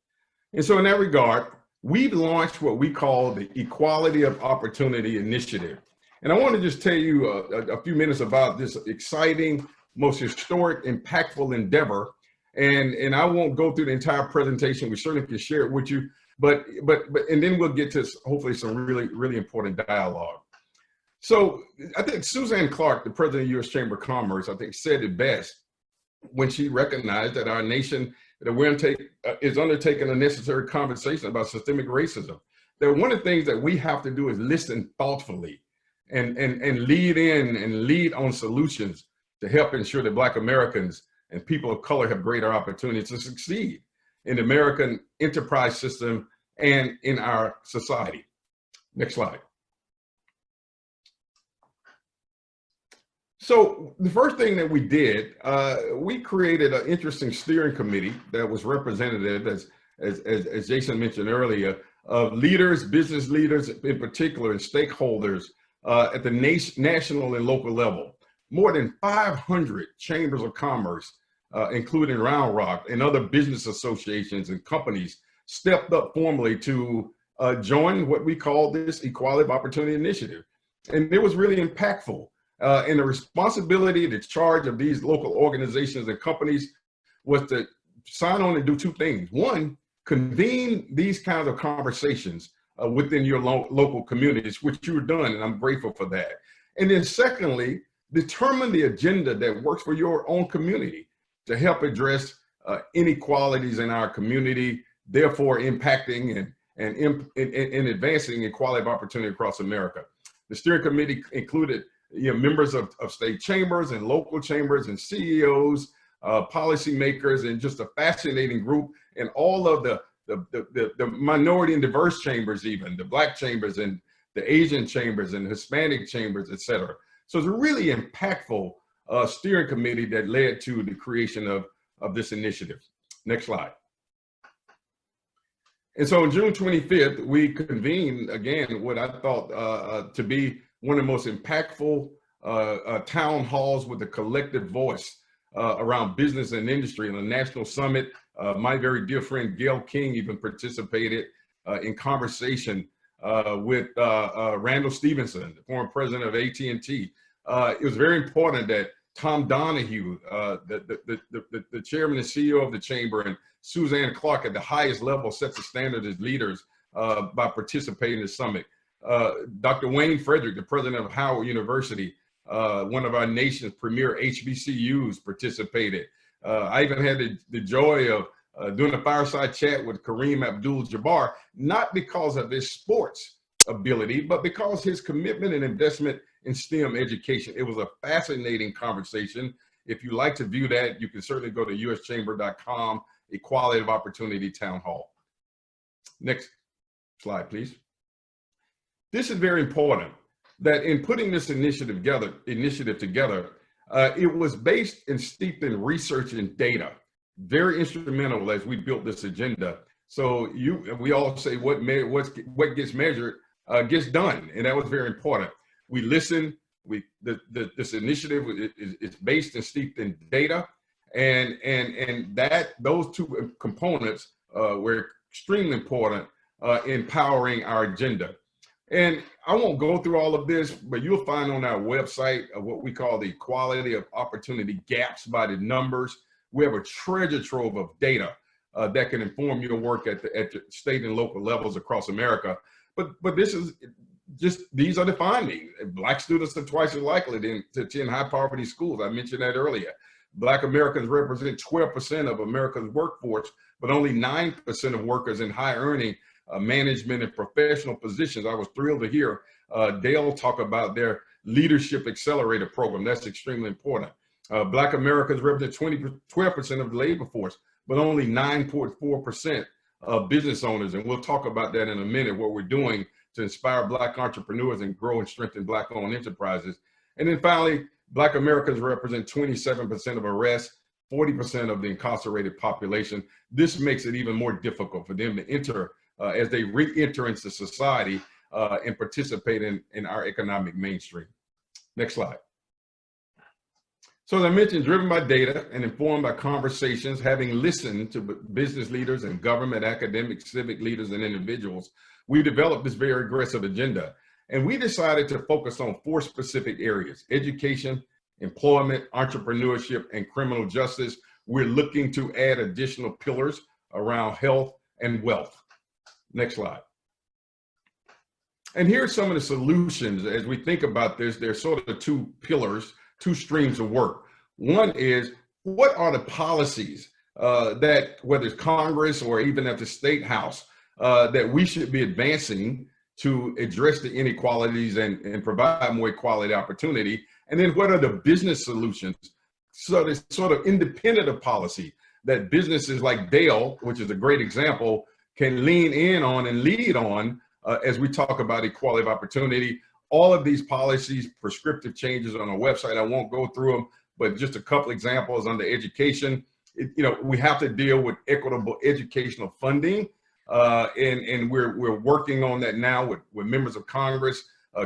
And so in that regard, we've launched what we call the Equality of Opportunity Initiative. And I want to just tell you a few minutes about this exciting, most historic, impactful endeavor. And I won't go through the entire presentation. We certainly can share it with you, but and then we'll get to hopefully some really important dialogue. So I think Suzanne Clark, the president of the U.S. Chamber of Commerce, I think said it best when she recognized that our nation is undertaking a necessary conversation about systemic racism. That one of the things that we have to do is listen thoughtfully and lead in and lead on solutions to help ensure that Black Americans and people of color have greater opportunities to succeed in the American enterprise system and in our society. Next slide. So the first thing that we did, we created an interesting steering committee that was representative, as Jason mentioned earlier, of leaders, business leaders in particular, and stakeholders at the national and local level. More than 500 chambers of commerce, including Round Rock and other business associations and companies, stepped up formally to join what we call this Equality of Opportunity Initiative. And it was really impactful. And the responsibility, the charge of these local organizations and companies was to sign on and do two things. One, convene these kinds of conversations within your local communities, which you've done, and I'm grateful for that. And then secondly, determine the agenda that works for your own community to help address inequalities in our community, therefore impacting and advancing equality of opportunity across America. The steering committee included members of state chambers and local chambers and CEOs, policymakers, and just a fascinating group, and all of the minority and diverse chambers, even the Black chambers and the Asian chambers and Hispanic chambers, et cetera. So it's a really impactful steering committee that led to the creation of this initiative. Next slide. And so on June 25th, we convened again what I thought to be one of the most impactful town halls with a collective voice around business and industry in a national summit. My very dear friend Gail King even participated in conversation with Randall Stevenson, the former president of AT&T. It was very important that Tom Donahue, the chairman and CEO of the chamber, and Suzanne Clark at the highest level set the standard as leaders by participating in the summit. Dr. Wayne Frederick, the president of Howard University, one of our nation's premier HBCUs, participated. I even had the joy of doing a fireside chat with Kareem Abdul-Jabbar, not because of his sports ability, but because his commitment and investment in STEM education. It was a fascinating conversation. If you like to view that, you can certainly go to uschamber.com, Equality of Opportunity Town Hall. Next slide, please. This is very important, that in putting this initiative together, it was based and steeped in research and data. Very instrumental as we built this agenda. So we all say what gets measured gets done, and that was very important. We listened. This initiative is based and steeped in data, and those two components were extremely important in powering our agenda. And I won't go through all of this, but you'll find on our website what we call the Equality of Opportunity Gaps by the numbers. We have a treasure trove of data that can inform your work at the state and local levels across America. But this is these are the findings. Black students are twice as likely to attend high poverty schools. I mentioned that earlier. Black Americans represent 12% of America's workforce, but only 9% of workers in high earning management and professional positions. I was thrilled to hear Dale talk about their Leadership Accelerator program. That's extremely important. Black Americans represent 12% of the labor force, but only 9.4% of business owners. And we'll talk about that in a minute, what we're doing to inspire Black entrepreneurs and grow and strengthen Black-owned enterprises. And then finally, Black Americans represent 27% of arrests, 40% of the incarcerated population. This makes it even more difficult for them to enter as they re-enter into society and participate in our economic mainstream. Next slide. So as I mentioned, driven by data and informed by conversations, having listened to business leaders and government, academic, civic leaders and individuals, we developed this very aggressive agenda. And we decided to focus on 4 specific areas: education, employment, entrepreneurship, and criminal justice. We're looking to add additional pillars around health and wealth. Next slide. And here are some of the solutions as we think about this. There's sort of 2 pillars, 2 streams of work. One is, what are the policies that, whether it's Congress or even at the State House, that we should be advancing to address the inequalities and provide more equality opportunity? And then what are the business solutions, so it's sort of independent of policy, that businesses like Dale, which is a great example, can lean in on and lead on as we talk about equality of opportunity. All of these policies, prescriptive changes on our website, I won't go through them, but just a couple examples under education. We have to deal with equitable educational funding, and we're working on that now with members of Congress.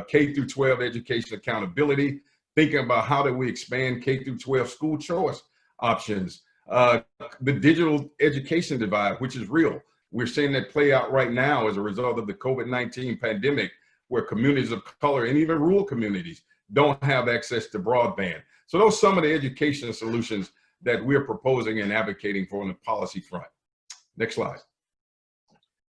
K through 12 education accountability, thinking about how do we expand K through 12 school choice options. The digital education divide, which is real. We're seeing that play out right now as a result of the COVID-19 pandemic, where communities of color and even rural communities don't have access to broadband. So those are some of the education solutions that we're proposing and advocating for on the policy front. Next slide.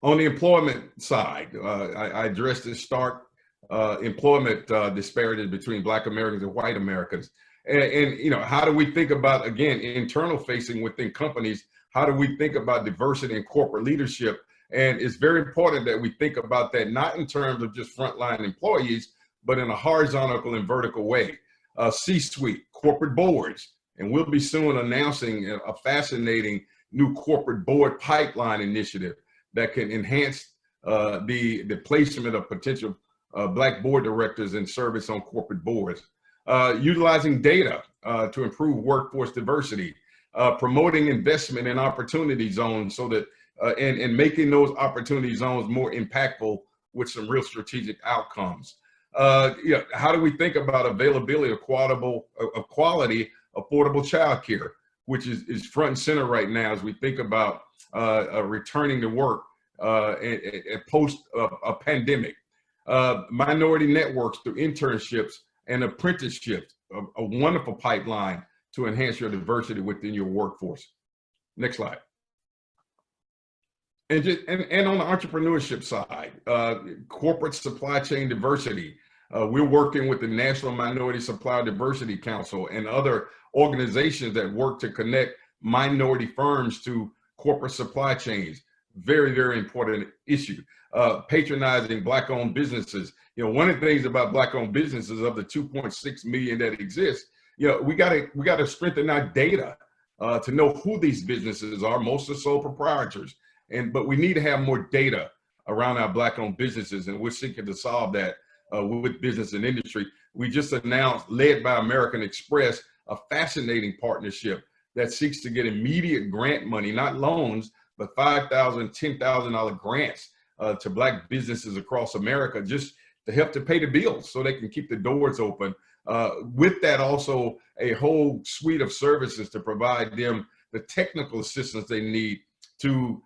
On the employment side, I addressed this stark employment disparities between Black Americans and white Americans. And you know, how do we think about, again, internal facing within companies? How do we think about diversity in corporate leadership? And it's very important that we think about that, not in terms of just frontline employees, but in a horizontal and vertical way. C-suite, corporate boards, and we'll be soon announcing a fascinating new corporate board pipeline initiative that can enhance the placement of potential Black board directors in service on corporate boards. Utilizing data to improve workforce diversity, promoting investment in opportunity zones so that, and making those opportunity zones more impactful with some real strategic outcomes. Yeah, how do we think about availability of quality, affordable childcare, which is front and center right now as we think about returning to work post a pandemic. Minority networks through internships and apprenticeships, a wonderful pipeline to enhance your diversity within your workforce. Next slide. And on the entrepreneurship side, corporate supply chain diversity. We're working with the National Minority Supplier Diversity Council and other organizations that work to connect minority firms to corporate supply chains. Very, very important issue. Patronizing Black-owned businesses. You know, one of the things about Black-owned businesses, of the 2.6 million that exist, you know, we gotta strengthen our data to know who these businesses are. Most are sole proprietors, but we need to have more data around our Black-owned businesses, and we're seeking to solve that with business and industry. We just announced, led by American Express, a fascinating partnership that seeks to get immediate grant money, not loans, but $5,000, $10,000 grants to Black businesses across America, just to help to pay the bills so they can keep the doors open. With that, also a whole suite of services to provide them the technical assistance they need to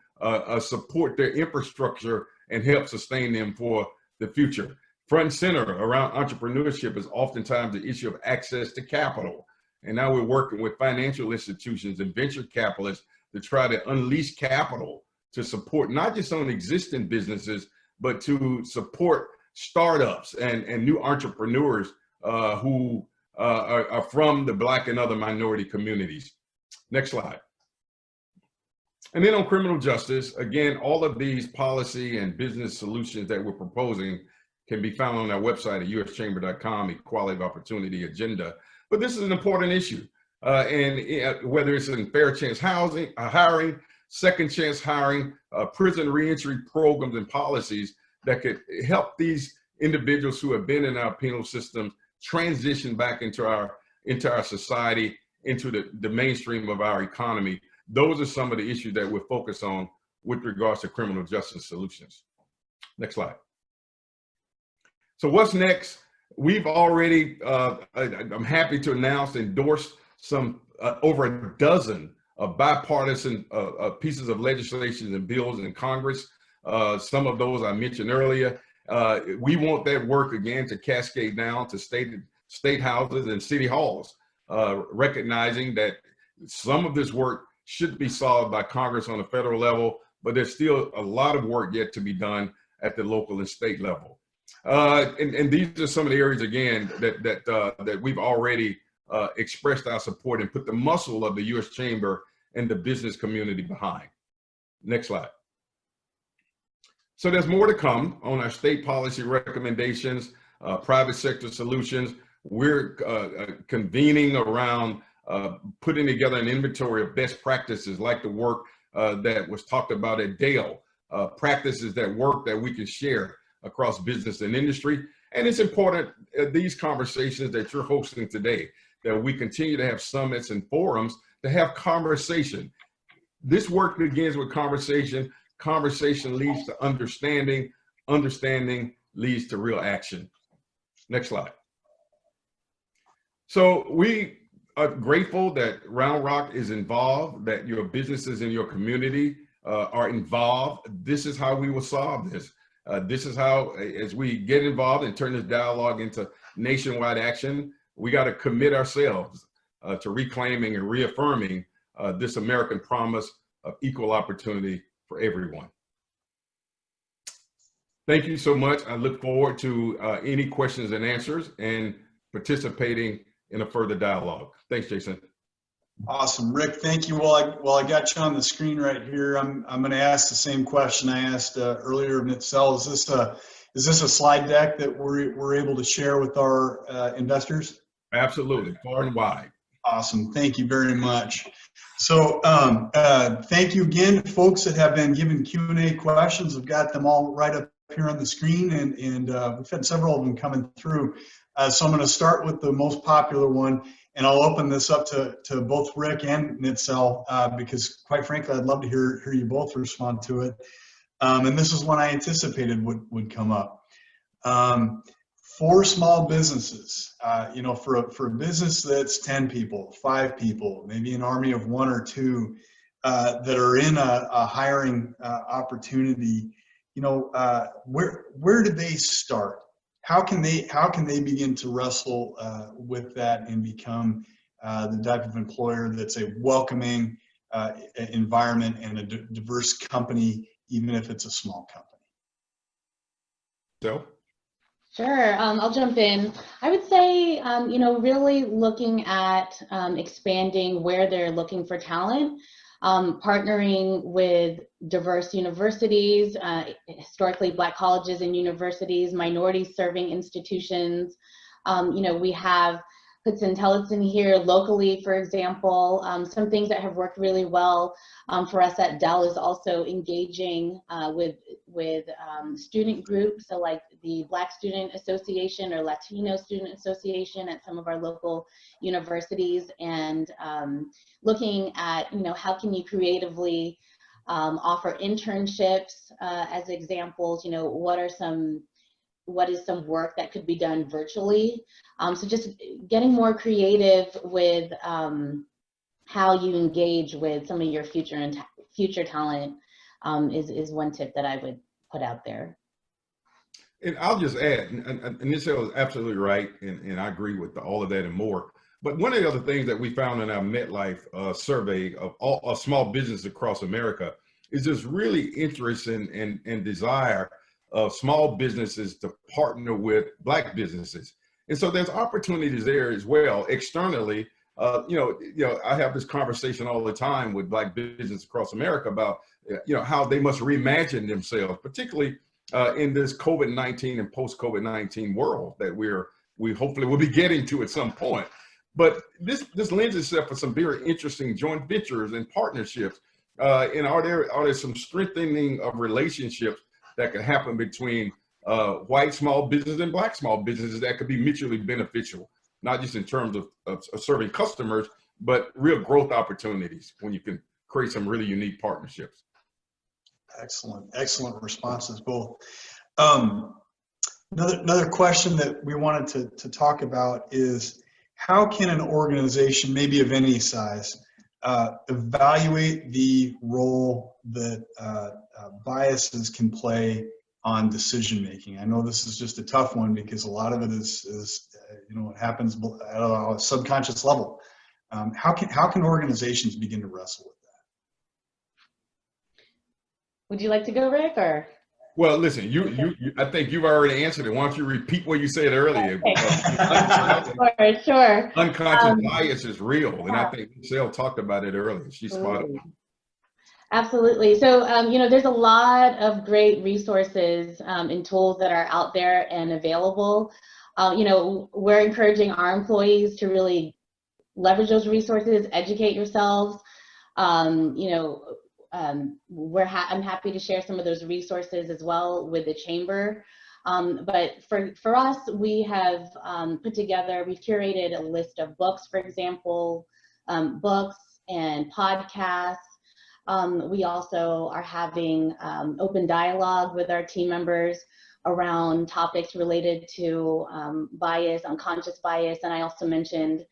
support their infrastructure and help sustain them for the future. Front and center around entrepreneurship is oftentimes the issue of access to capital. And now we're working with financial institutions and venture capitalists to try to unleash capital to support not just on existing businesses, but to support startups and new entrepreneurs who are from the Black and other minority communities. Next slide. And then on criminal justice, again, all of these policy and business solutions that we're proposing can be found on our website at uschamber.com, Equality of Opportunity Agenda. But this is an important issue. And whether it's in fair chance hiring, second chance hiring, prison reentry programs and policies that could help these individuals who have been in our penal systems transition back into our society, into the mainstream of our economy. Those are some of the issues that we're focused on with regards to criminal justice solutions. Next slide. So what's next? We've already, I'm happy to announce, endorsed some over a dozen bipartisan pieces of legislation and bills in Congress. Some of those I mentioned earlier. We want that work again to cascade down to state houses and city halls, recognizing that some of this work should be solved by Congress on the federal level, but there's still a lot of work yet to be done at the local and state level. And these are some of the areas, again, that we've already expressed our support and put the muscle of the U.S. Chamber and the business community behind. Next slide. So there's more to come on our state policy recommendations, private sector solutions. We're convening around putting together an inventory of best practices, like the work that was talked about at Dale, practices that work that we can share across business and industry. And it's important, these conversations that you're hosting today, that we continue to have summits and forums to have conversation. This work begins with conversation. Conversation leads to understanding. Understanding leads to real action. Next slide. So we are grateful that Round Rock is involved, that your businesses in your community are involved. This is how we will solve this. This is how, as we get involved and turn this dialogue into nationwide action, we got to commit ourselves to reclaiming and reaffirming this American promise of equal opportunity for everyone. Thank you so much. I look forward to any questions and answers and participating in a further dialogue. Thanks, Jason. Awesome, Rick. Thank you. Well, I got you on the screen right here. I'm going to ask the same question I asked earlier of Nitzel. Is this a slide deck that we're able to share with our investors? Absolutely, far and wide. Awesome. Thank you very much. So thank you again, folks that have been given Q&A questions. I've got them all right up here on the screen, and we've had several of them coming through. So I'm going to start with the most popular one, and I'll open this up to both Rick and Nitzel, because quite frankly, I'd love to hear you both respond to it. And this is one I anticipated would come up. For small businesses, for a business that's 10 people, 5 people, maybe an army of 1 or 2 that are in a hiring opportunity, where do they start? How can they begin to wrestle with that and become the type of employer that's a welcoming environment and a diverse company, even if it's a small company? So. Sure, I'll jump in. I would say, really looking at expanding where they're looking for talent, partnering with diverse universities, historically Black colleges and universities, minority serving institutions. We have put some talents in here locally, for example. Some things that have worked really well for us at Dell is also engaging with student groups, so like the Black Student Association or Latino Student Association at some of our local universities, and looking at, how can you creatively offer internships as examples, what is some work that could be done virtually. So just getting more creative with how you engage with some of your future talent is one tip that I would put out there. And I'll just add, and Nitzel is absolutely right, and I agree with all of that and more. But one of the other things that we found in our MetLife survey of all small businesses across America is this really interest and desire of small businesses to partner with Black businesses. And so there's opportunities there as well externally. I have this conversation all the time with Black businesses across America about, how they must reimagine themselves, particularly in this COVID-19 and post-COVID-19 world that we hopefully will be getting to at some point. But this lends itself for some very interesting joint ventures and partnerships. And are there some strengthening of relationships that could happen between white small businesses and Black small businesses that could be mutually beneficial, not just in terms of serving customers, but real growth opportunities when you can create some really unique partnerships. Excellent responses, both. Another question that we wanted to talk about is, how can an organization, maybe of any size, evaluate the role that biases can play on decision making? I know this is just a tough one because a lot of it is it happens at a subconscious level. How can organizations begin to wrestle with that? Would you like to go, Rick, or? Well, listen, you I think you've already answered it. Why don't you repeat what you said earlier? Okay. Sure. Unconscious bias is real, and I think Michelle talked about it earlier. She's spot on. Absolutely. So, there's a lot of great resources and tools that are out there and available. We're encouraging our employees to really leverage those resources, educate yourselves. I'm happy to share some of those resources as well with the Chamber. But for us, we have we've curated a list of books, for example, books and podcasts. We also are having open dialogue with our team members around topics related to bias, unconscious bias. And I also mentioned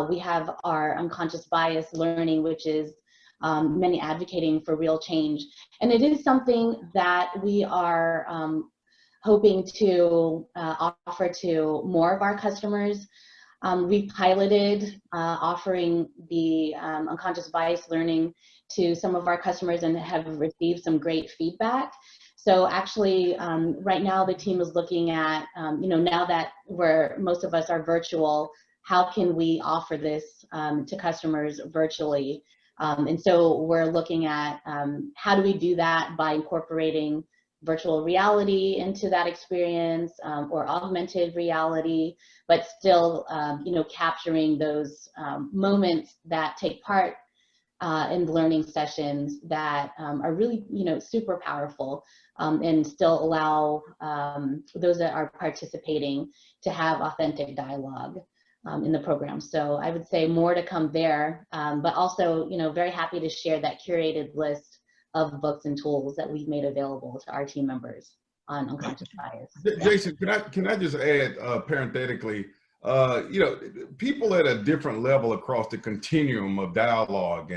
we have our unconscious bias learning, which is many advocating for real change. And it is something that we are hoping to offer to more of our customers. We've piloted offering the unconscious bias learning to some of our customers and have received some great feedback. So actually, right now the team is looking at, now that most of us are virtual, how can we offer this to customers virtually? And so we're looking at how do we do that by incorporating virtual reality into that experience, or augmented reality, but still, capturing those moments that take part in learning sessions that are really, super powerful, and still allow those that are participating to have authentic dialogue in the program. So I would say more to come there, but also, very happy to share that curated list of books and tools that we've made available to our team members on unconscious bias. Jason, can I just add parenthetically, people at a different level across the continuum of dialogue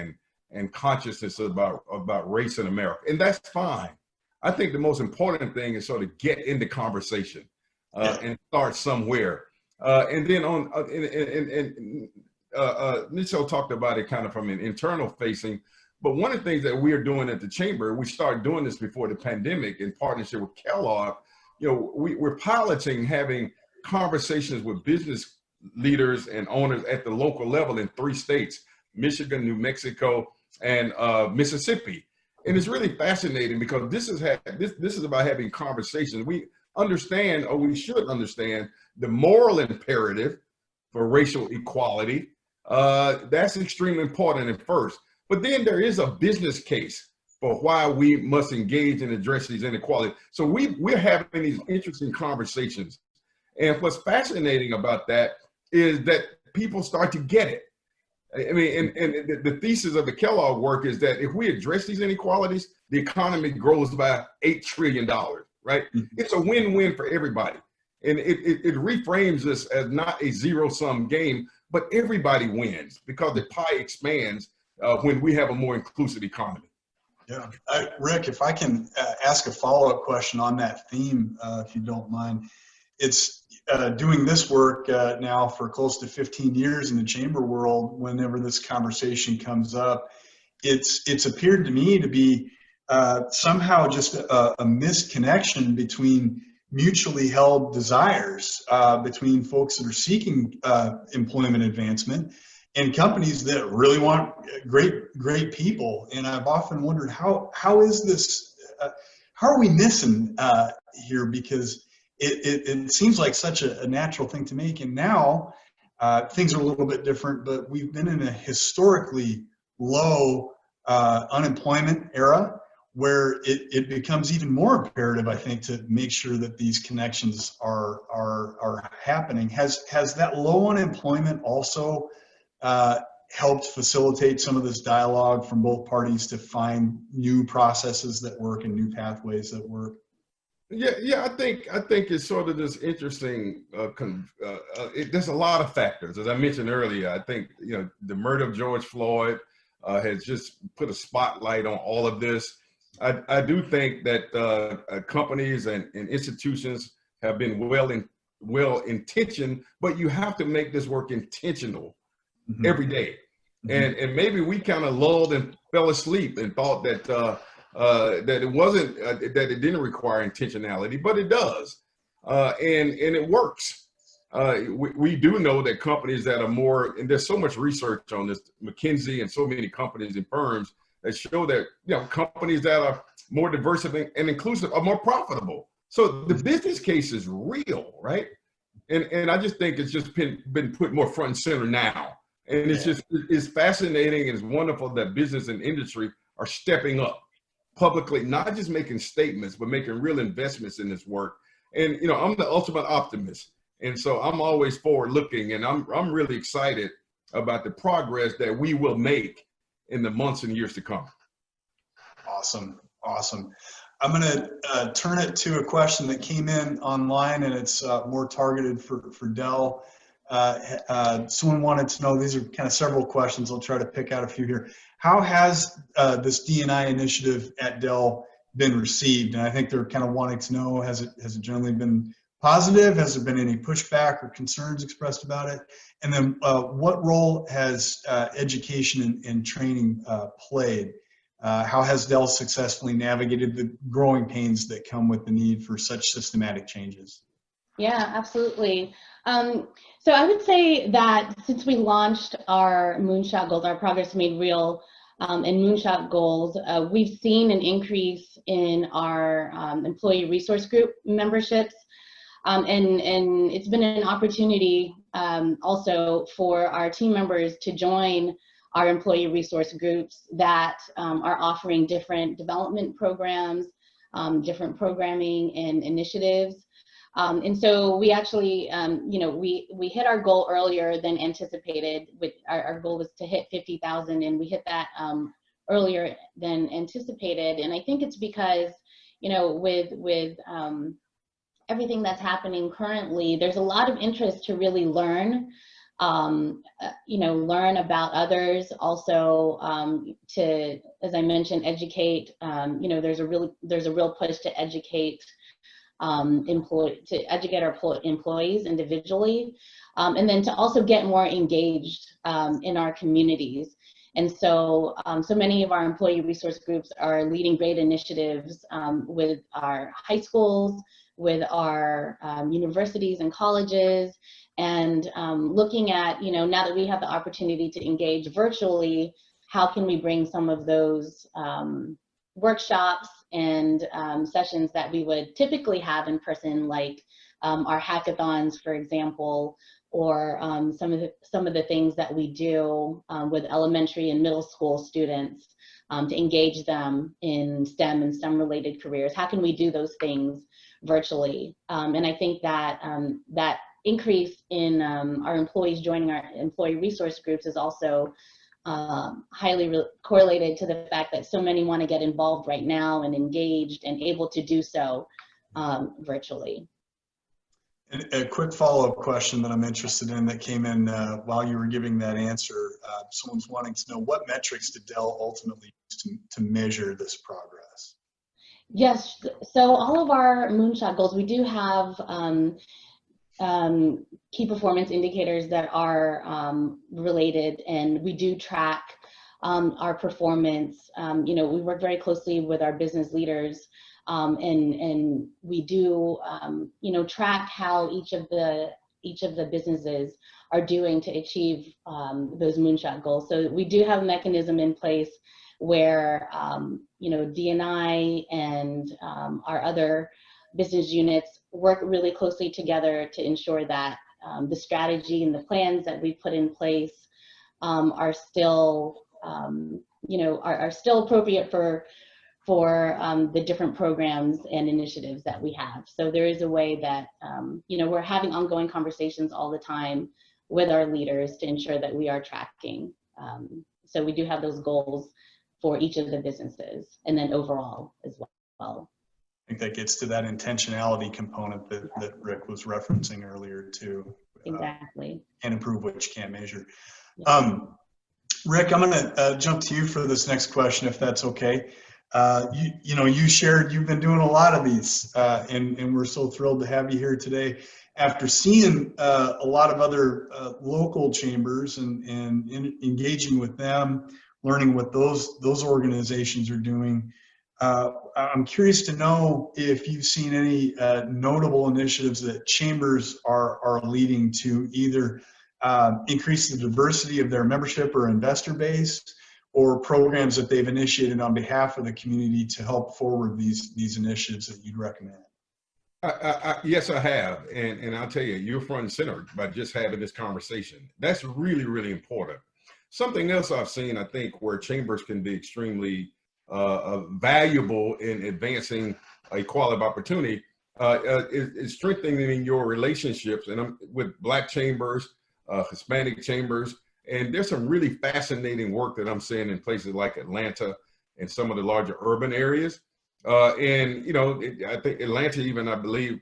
and consciousness about race in America, and that's fine. I think the most important thing is sort of get into conversation and start somewhere. And then Nichelle talked about it kind of from an internal facing, but one of the things that we're doing at the Chamber, we started doing this before the pandemic in partnership with Kellogg, we're piloting having conversations with business leaders and owners at the local level in 3 states, Michigan, New Mexico, and Mississippi. And it's really fascinating because this is about having conversations. We understand, or we should understand, the moral imperative for racial equality. That's extremely important at first. But then there is a business case for why we must engage and address these inequalities. So we're having these interesting conversations. And what's fascinating about that is that people start to get it. I mean, and the thesis of the Kellogg work is that if we address these inequalities, the economy grows by $8 trillion, right? It's a win-win for everybody. And it reframes this as not a zero-sum game, but everybody wins because the pie expands when we have a more inclusive economy. Yeah, Rick, if I can ask a follow-up question on that theme, if you don't mind. It's doing this work now for close to 15 years in the chamber world. Whenever this conversation comes up, it's appeared to me to be somehow just a misconnection between mutually held desires between folks that are seeking employment advancement and companies that really want great people. And I've often wondered how is this? How are we missing here? Because it seems like such a natural thing to make, and now things are a little bit different, but we've been in a historically low unemployment era where it becomes even more imperative, I think, to make sure that these connections are happening. Has that low unemployment also helped facilitate some of this dialogue from both parties to find new processes that work and new pathways that work? Yeah, I think it's sort of this interesting. There's a lot of factors, as I mentioned earlier. I think the murder of George Floyd has just put a spotlight on all of this. I do think that companies and institutions have been well intentioned, but you have to make this work intentional every day. And maybe we kind of lulled and fell asleep and thought that that it wasn't that it didn't require intentionality, but it does, and it works. We do know that companies that are more, and there's so much research on this, McKinsey and so many companies and firms that show that companies that are more diverse and inclusive are more profitable. So the business case is real, right? And I just think it's just been put more front and center now. And it's fascinating and it's wonderful that business and industry are stepping up publicly, not just making statements, but making real investments in this work. And I'm the ultimate optimist, and so I'm always forward looking, and I'm really excited about the progress that we will make in the months and years to come. Awesome. I'm going to turn it to a question that came in online, and it's more targeted for Dell. Someone wanted to know, these are kind of several questions. I'll try to pick out a few here. How has this D&I initiative at Dell been received? And I think they're kind of wanting to know, has it generally been positive? Has there been any pushback or concerns expressed about it? And then what role has education and training played? How has Dell successfully navigated the growing pains that come with the need for such systematic changes? Yeah, absolutely. So I would say that since we launched our Moonshot goals, our Progress Made Real and Moonshot goals, we've seen an increase in our employee resource group memberships. And it's been an opportunity also for our team members to join our employee resource groups that are offering different development programs, different programming and initiatives. And so we actually, we hit our goal earlier than anticipated. With our goal was to hit 50,000, and we hit that earlier than anticipated. And I think it's because, with everything that's happening currently, there's a lot of interest to really learn, learn about others, also to, as I mentioned, educate. There's a real push to educate our employees individually, and then to also get more engaged in our communities. And so, so many of our employee resource groups are leading great initiatives with our high schools, with our universities and colleges, and looking at, now that we have the opportunity to engage virtually, how can we bring some of those workshops and sessions that we would typically have in person, like our hackathons, for example, or some of the things that we do with elementary and middle school students to engage them in STEM and STEM-related careers. How can we do those things virtually? And I think that that increase in our employees joining our employee resource groups is also highly correlated to the fact that so many want to get involved right now and engaged and able to do so virtually. And a quick follow-up question that I'm interested in that came in while you were giving that answer. Someone's wanting to know, what metrics did Dell ultimately use to measure this progress? Yes, so all of our Moonshot goals, we do have key performance indicators that are related, and we do track our performance. We work very closely with our business leaders, and we do track how each of the businesses are doing to achieve those Moonshot goals. So we do have a mechanism in place where D&I and our other business units work really closely together to ensure that the strategy and the plans that we put in place are still are still appropriate for the different programs and initiatives that we have. So there is a way that we're having ongoing conversations all the time with our leaders to ensure that we are tracking. So we do have those goals for each of the businesses, and then overall as well. I think that gets to that intentionality component that Rick was referencing earlier too. Exactly. Can't improve what you can't measure. Yeah. Rick, I'm going to jump to you for this next question, if that's okay. You shared you've been doing a lot of these, and we're so thrilled to have you here today. After seeing a lot of other local chambers and engaging with them, learning what those organizations are doing, I'm curious to know if you've seen any notable initiatives that chambers are leading to either increase the diversity of their membership or investor base, or programs that they've initiated on behalf of the community to help forward these initiatives that you'd recommend. Yes, I have. And I'll tell you, you're front and center by just having this conversation. That's really, really important. Something else I've seen, I think, where chambers can be extremely valuable in advancing equality of opportunity is strengthening your relationships and with Black chambers, Hispanic chambers. And there's some really fascinating work that I'm seeing in places like Atlanta and some of the larger urban areas. I think Atlanta even, I believe,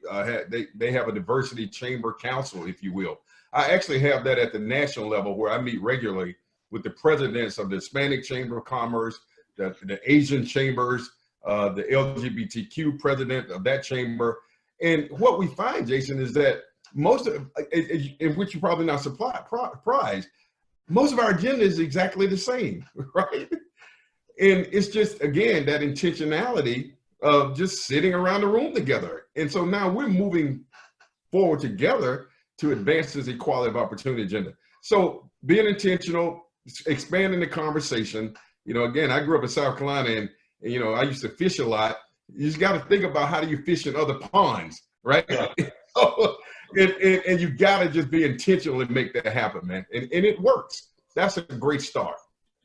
they have a diversity chamber council, if you will. I actually have that at the national level where I meet regularly with the presidents of the Hispanic Chamber of Commerce, the Asian chambers, the LGBTQ president of that chamber. And what we find, Jason, is that most of, in which you're probably not surprised, most of our agenda is exactly the same, right? And it's just, again, that intentionality of just sitting around the room together. And so now we're moving forward together to advance this equality of opportunity agenda. So being intentional, expanding the conversation. You know, again, I grew up in South Carolina, and you know, I used to fish a lot. You just got to think about how do you fish in other ponds, right? Yeah. and you got to just be intentional and make that happen, man. And it works. That's a great start.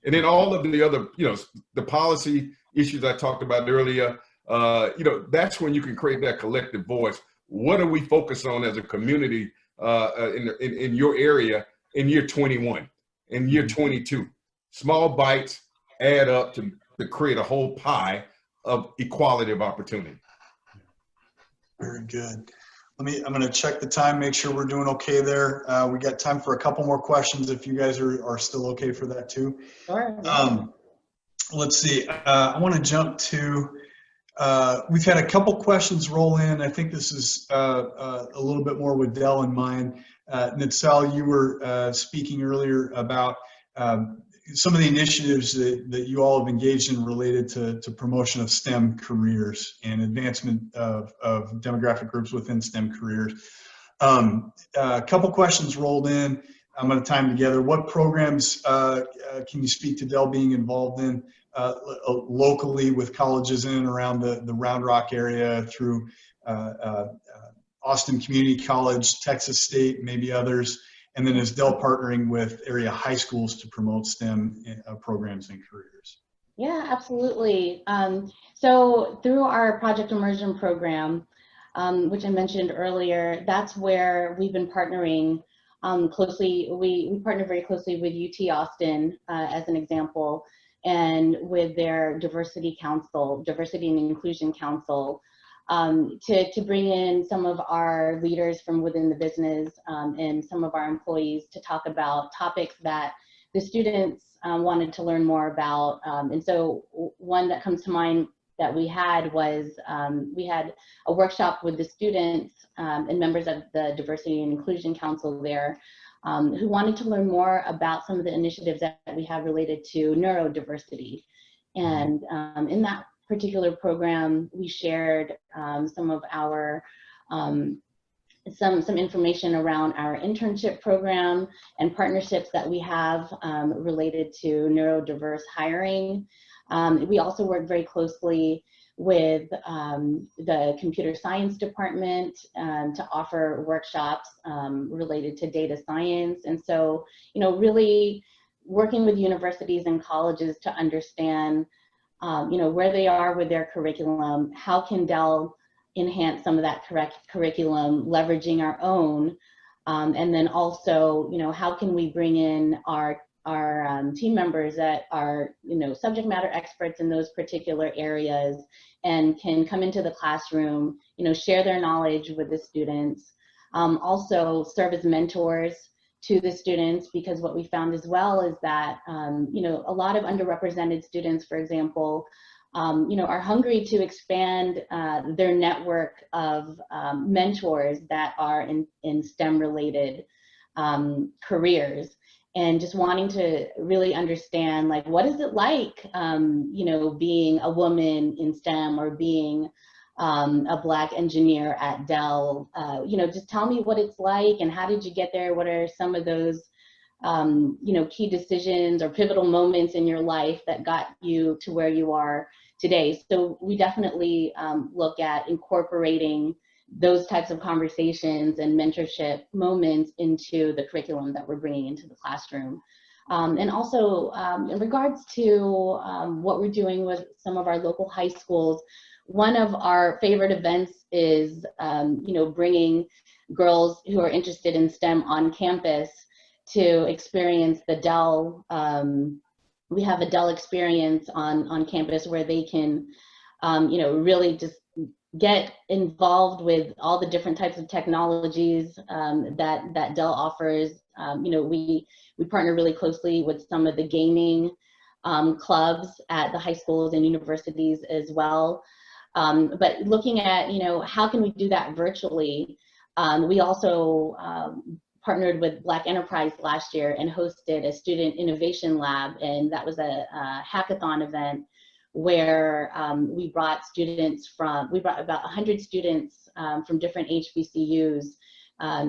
And then all of the other, you know, the policy issues I talked about earlier, you know, that's when you can create that collective voice. What are we focused on as a community in your area in year 21, in year 22? Small bites add up to create a whole pie of equality of opportunity. Very good. I'm going to check the time, make sure we're doing okay there. We got time for a couple more questions if you guys are still okay for that too. Sure. Let's see. I want to jump to, we've had a couple questions roll in. I think this is a little bit more with Dell in mind. Nitzal, you were speaking earlier about some of the initiatives that you all have engaged in related to promotion of STEM careers and advancement of demographic groups within STEM careers. A couple questions rolled in. I'm going to tie them together. What programs can you speak to Dell being involved in locally with colleges in and around the Round Rock area through Austin Community College, Texas State, maybe others? And then is Dell partnering with area high schools to promote STEM programs and careers? Yeah, absolutely. So through our Project Immersion program, which I mentioned earlier, that's where we've been partnering closely. We partner very closely with UT Austin as an example, and with their Diversity Council, Diversity and Inclusion Council, to bring in some of our leaders from within the business and some of our employees to talk about topics that the students wanted to learn more about. And so one that comes to mind that we had was we had a workshop with the students and members of the Diversity and Inclusion Council there who wanted to learn more about some of the initiatives that we have related to neurodiversity. And in that particular program, we shared some of our some information around our internship program and partnerships that we have related to neurodiverse hiring. We also work very closely with the computer science department to offer workshops related to data science. And so, you know, really working with universities and colleges to understand you know, where they are with their curriculum, how can Dell enhance some of that curriculum, leveraging our own, and then also, you know, how can we bring in our team members that are, you know, subject matter experts in those particular areas and can come into the classroom, you know, share their knowledge with the students, also serve as mentors to the students, because what we found as well is that, you know, a lot of underrepresented students, for example, you know, are hungry to expand their network of mentors that are in STEM-related careers, and just wanting to really understand, like, what is it like, you know, being a woman in STEM or being a Black engineer at Dell. You know, just tell me what it's like and how did you get there? What are some of those, you know, key decisions or pivotal moments in your life that got you to where you are today? So we definitely look at incorporating those types of conversations and mentorship moments into the curriculum that we're bringing into the classroom. And also in regards to what we're doing with some of our local high schools, one of our favorite events is, you know, bringing girls who are interested in STEM on campus to experience the Dell. We have a Dell experience on campus where they can, you know, really just get involved with all the different types of technologies that Dell offers. You know, we partner really closely with some of the gaming clubs at the high schools and universities as well. But looking at, you know, how can we do that virtually? We also partnered with Black Enterprise last year and hosted a student innovation lab, and that was a hackathon event where we brought about 100 students from different HBCUs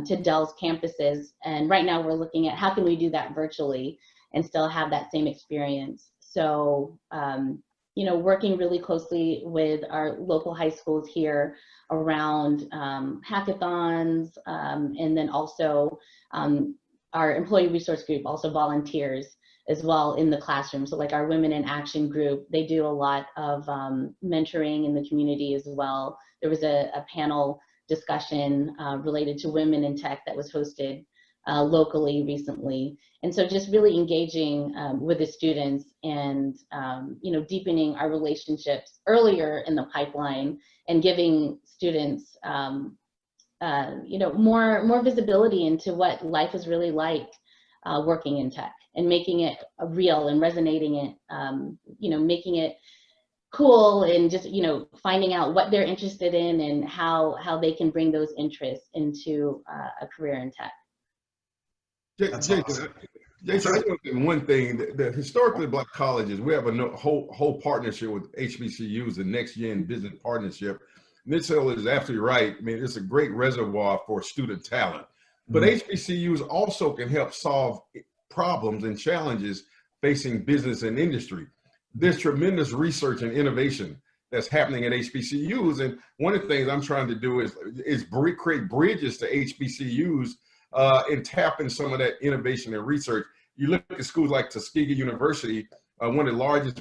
to Dell's campuses. And right now we're looking at how can we do that virtually and still have that same experience. So, you know, working really closely with our local high schools here around hackathons, and then also our employee resource group also volunteers as well in the classroom. So like our Women in Action group, they do a lot of mentoring in the community as well. There was a panel discussion related to women in tech that was hosted locally recently. And so just really engaging with the students and, you know, deepening our relationships earlier in the pipeline and giving students, you know, more visibility into what life is really like working in tech and making it real and resonating it, you know, making it cool and just, you know, finding out what they're interested in and how they can bring those interests into a career in tech. Jason, I want to say one thing. The historically Black colleges, we have a whole partnership with HBCUs, the Next Gen Business Partnership. Ms. Hill is absolutely right. I mean, it's a great reservoir for student talent. But HBCUs also can help solve problems and challenges facing business and industry. There's tremendous research and innovation that's happening at HBCUs. And one of the things I'm trying to do is create bridges to HBCUs and tap in some of that innovation and research. You look at schools like Tuskegee University, one of the largest,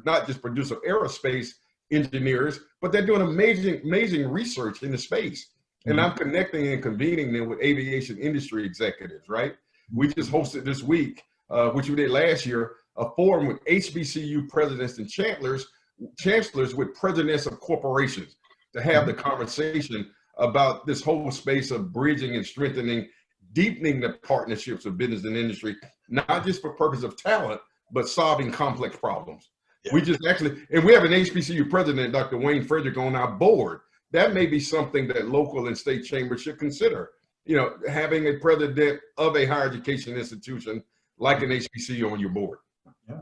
not just producer of aerospace engineers, but they're doing amazing research in the space. And I'm connecting and convening them with aviation industry executives, right? We just hosted this week, which we did last year, a forum with HBCU presidents and chancellors with presidents of corporations to have the conversation about this whole space of bridging and strengthening, deepening the partnerships of business and industry, not just for purpose of talent, but solving complex problems. Yeah. We just actually, and we have an HBCU president, Dr. Wayne Frederick, on our board. That may be something that local and state chambers should consider. You know, having a president of a higher education institution like an HBCU on your board. Yeah.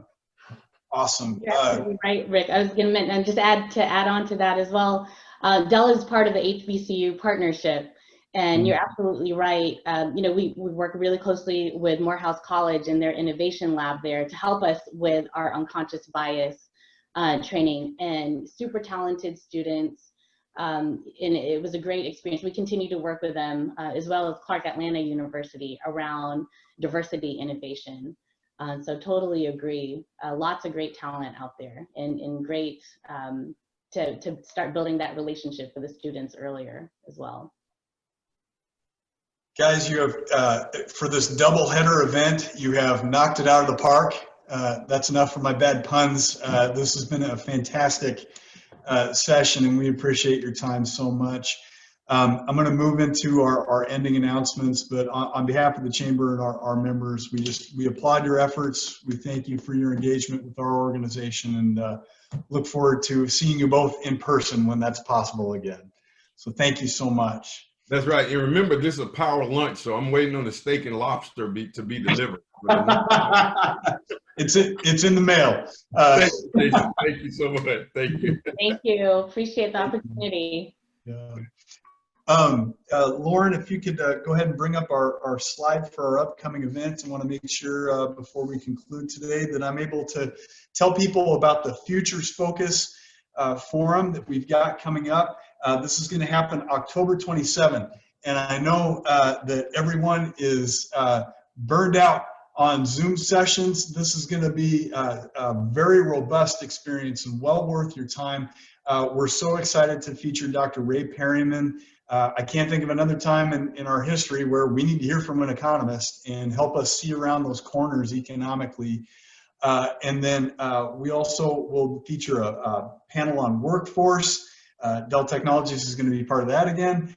Awesome. Yeah, right, Rick. I was going to mention, and just add on to that as well. Dell is part of the HBCU partnership, and you're absolutely right. You know, we work really closely with Morehouse College and their innovation lab there to help us with our unconscious bias training, and super talented students. And it was a great experience. We continue to work with them as well as Clark Atlanta University around diversity innovation. So totally agree. Lots of great talent out there, and great to start building that relationship with the students earlier as well. Guys, you have, for this doubleheader event, you have knocked it out of the park. That's enough for my bad puns. This has been a fantastic session, and we appreciate your time so much. I'm going to move into our ending announcements, but on behalf of the Chamber and our members, we applaud your efforts. We thank you for your engagement with our organization, and look forward to seeing you both in person when that's possible again. So thank you so much. That's right. And remember, this is a power lunch, so I'm waiting on the steak and lobster to be delivered. It's in the mail. Thank you so much. Thank you. Thank you. Appreciate the opportunity. Yeah. Lauren, if you could go ahead and bring up our slide for our upcoming events. I want to make sure before we conclude today that I'm able to tell people about the Futures Focus forum that we've got coming up. This is going to happen October 27th. And I know that everyone is burned out on Zoom sessions. This is going to be a very robust experience and well worth your time. We're so excited to feature Dr. Ray Perryman. I can't think of another time in our history where we need to hear from an economist and help us see around those corners economically. And then we also will feature a panel on workforce. Dell Technologies is going to be part of that again,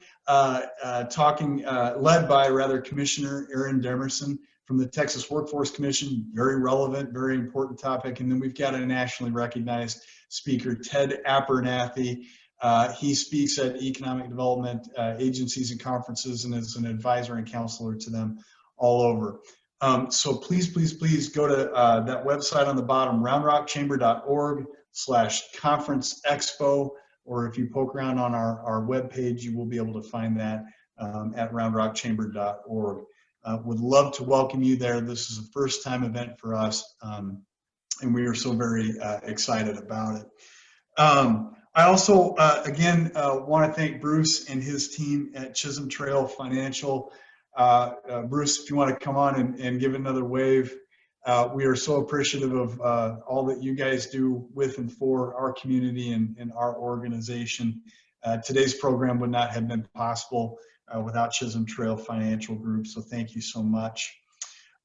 led by Commissioner Aaron Demerson from the Texas Workforce Commission. Very relevant, very important topic. And then we've got a nationally recognized speaker, Ted Abernathy, He speaks at economic development agencies and conferences and is an advisor and counselor to them all over. So please, please, please go to that website on the bottom, roundrockchamber.org/conference expo, or if you poke around on our webpage, you will be able to find that at roundrockchamber.org. Would love to welcome you there. This is a first-time event for us, and we are so very excited about it. I also, again, want to thank Bruce and his team at Chisholm Trail Financial. Bruce, if you want to come on and give another wave, we are so appreciative of all that you guys do with and for our community and our organization. Today's program would not have been possible without Chisholm Trail Financial Group, so thank you so much.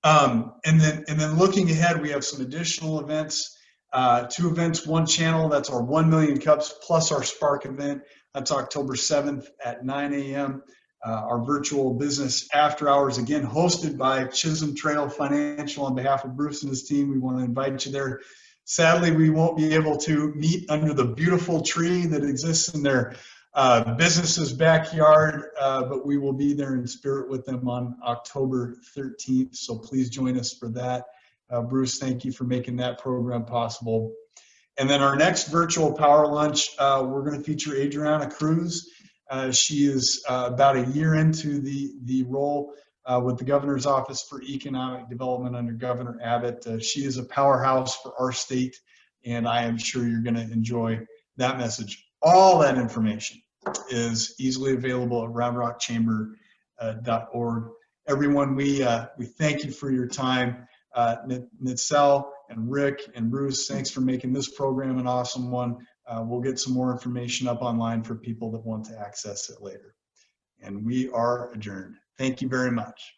And then looking ahead, we have some additional events. 2 events, 1 channel, that's our 1 million cups plus our Spark event. That's October 7th at 9 a.m. Our virtual business after hours, again, hosted by Chisholm Trail Financial on behalf of Bruce and his team. We want to invite you there. Sadly, we won't be able to meet under the beautiful tree that exists in their business's backyard, but we will be there in spirit with them on October 13th. So please join us for that. Bruce, thank you for making that program possible. And then our next virtual power lunch, we're going to feature Adriana Cruz. She is about a year into the role with the Governor's Office for Economic Development under Governor Abbott. She is a powerhouse for our state, and I am sure you're going to enjoy that message. All that information is easily available at roundrockchamber.org. Everyone, we thank you for your time. Nitzel and Rick and Bruce, thanks for making this program an awesome one. We'll get some more information up online for people that want to access it later. And we are adjourned. Thank you very much.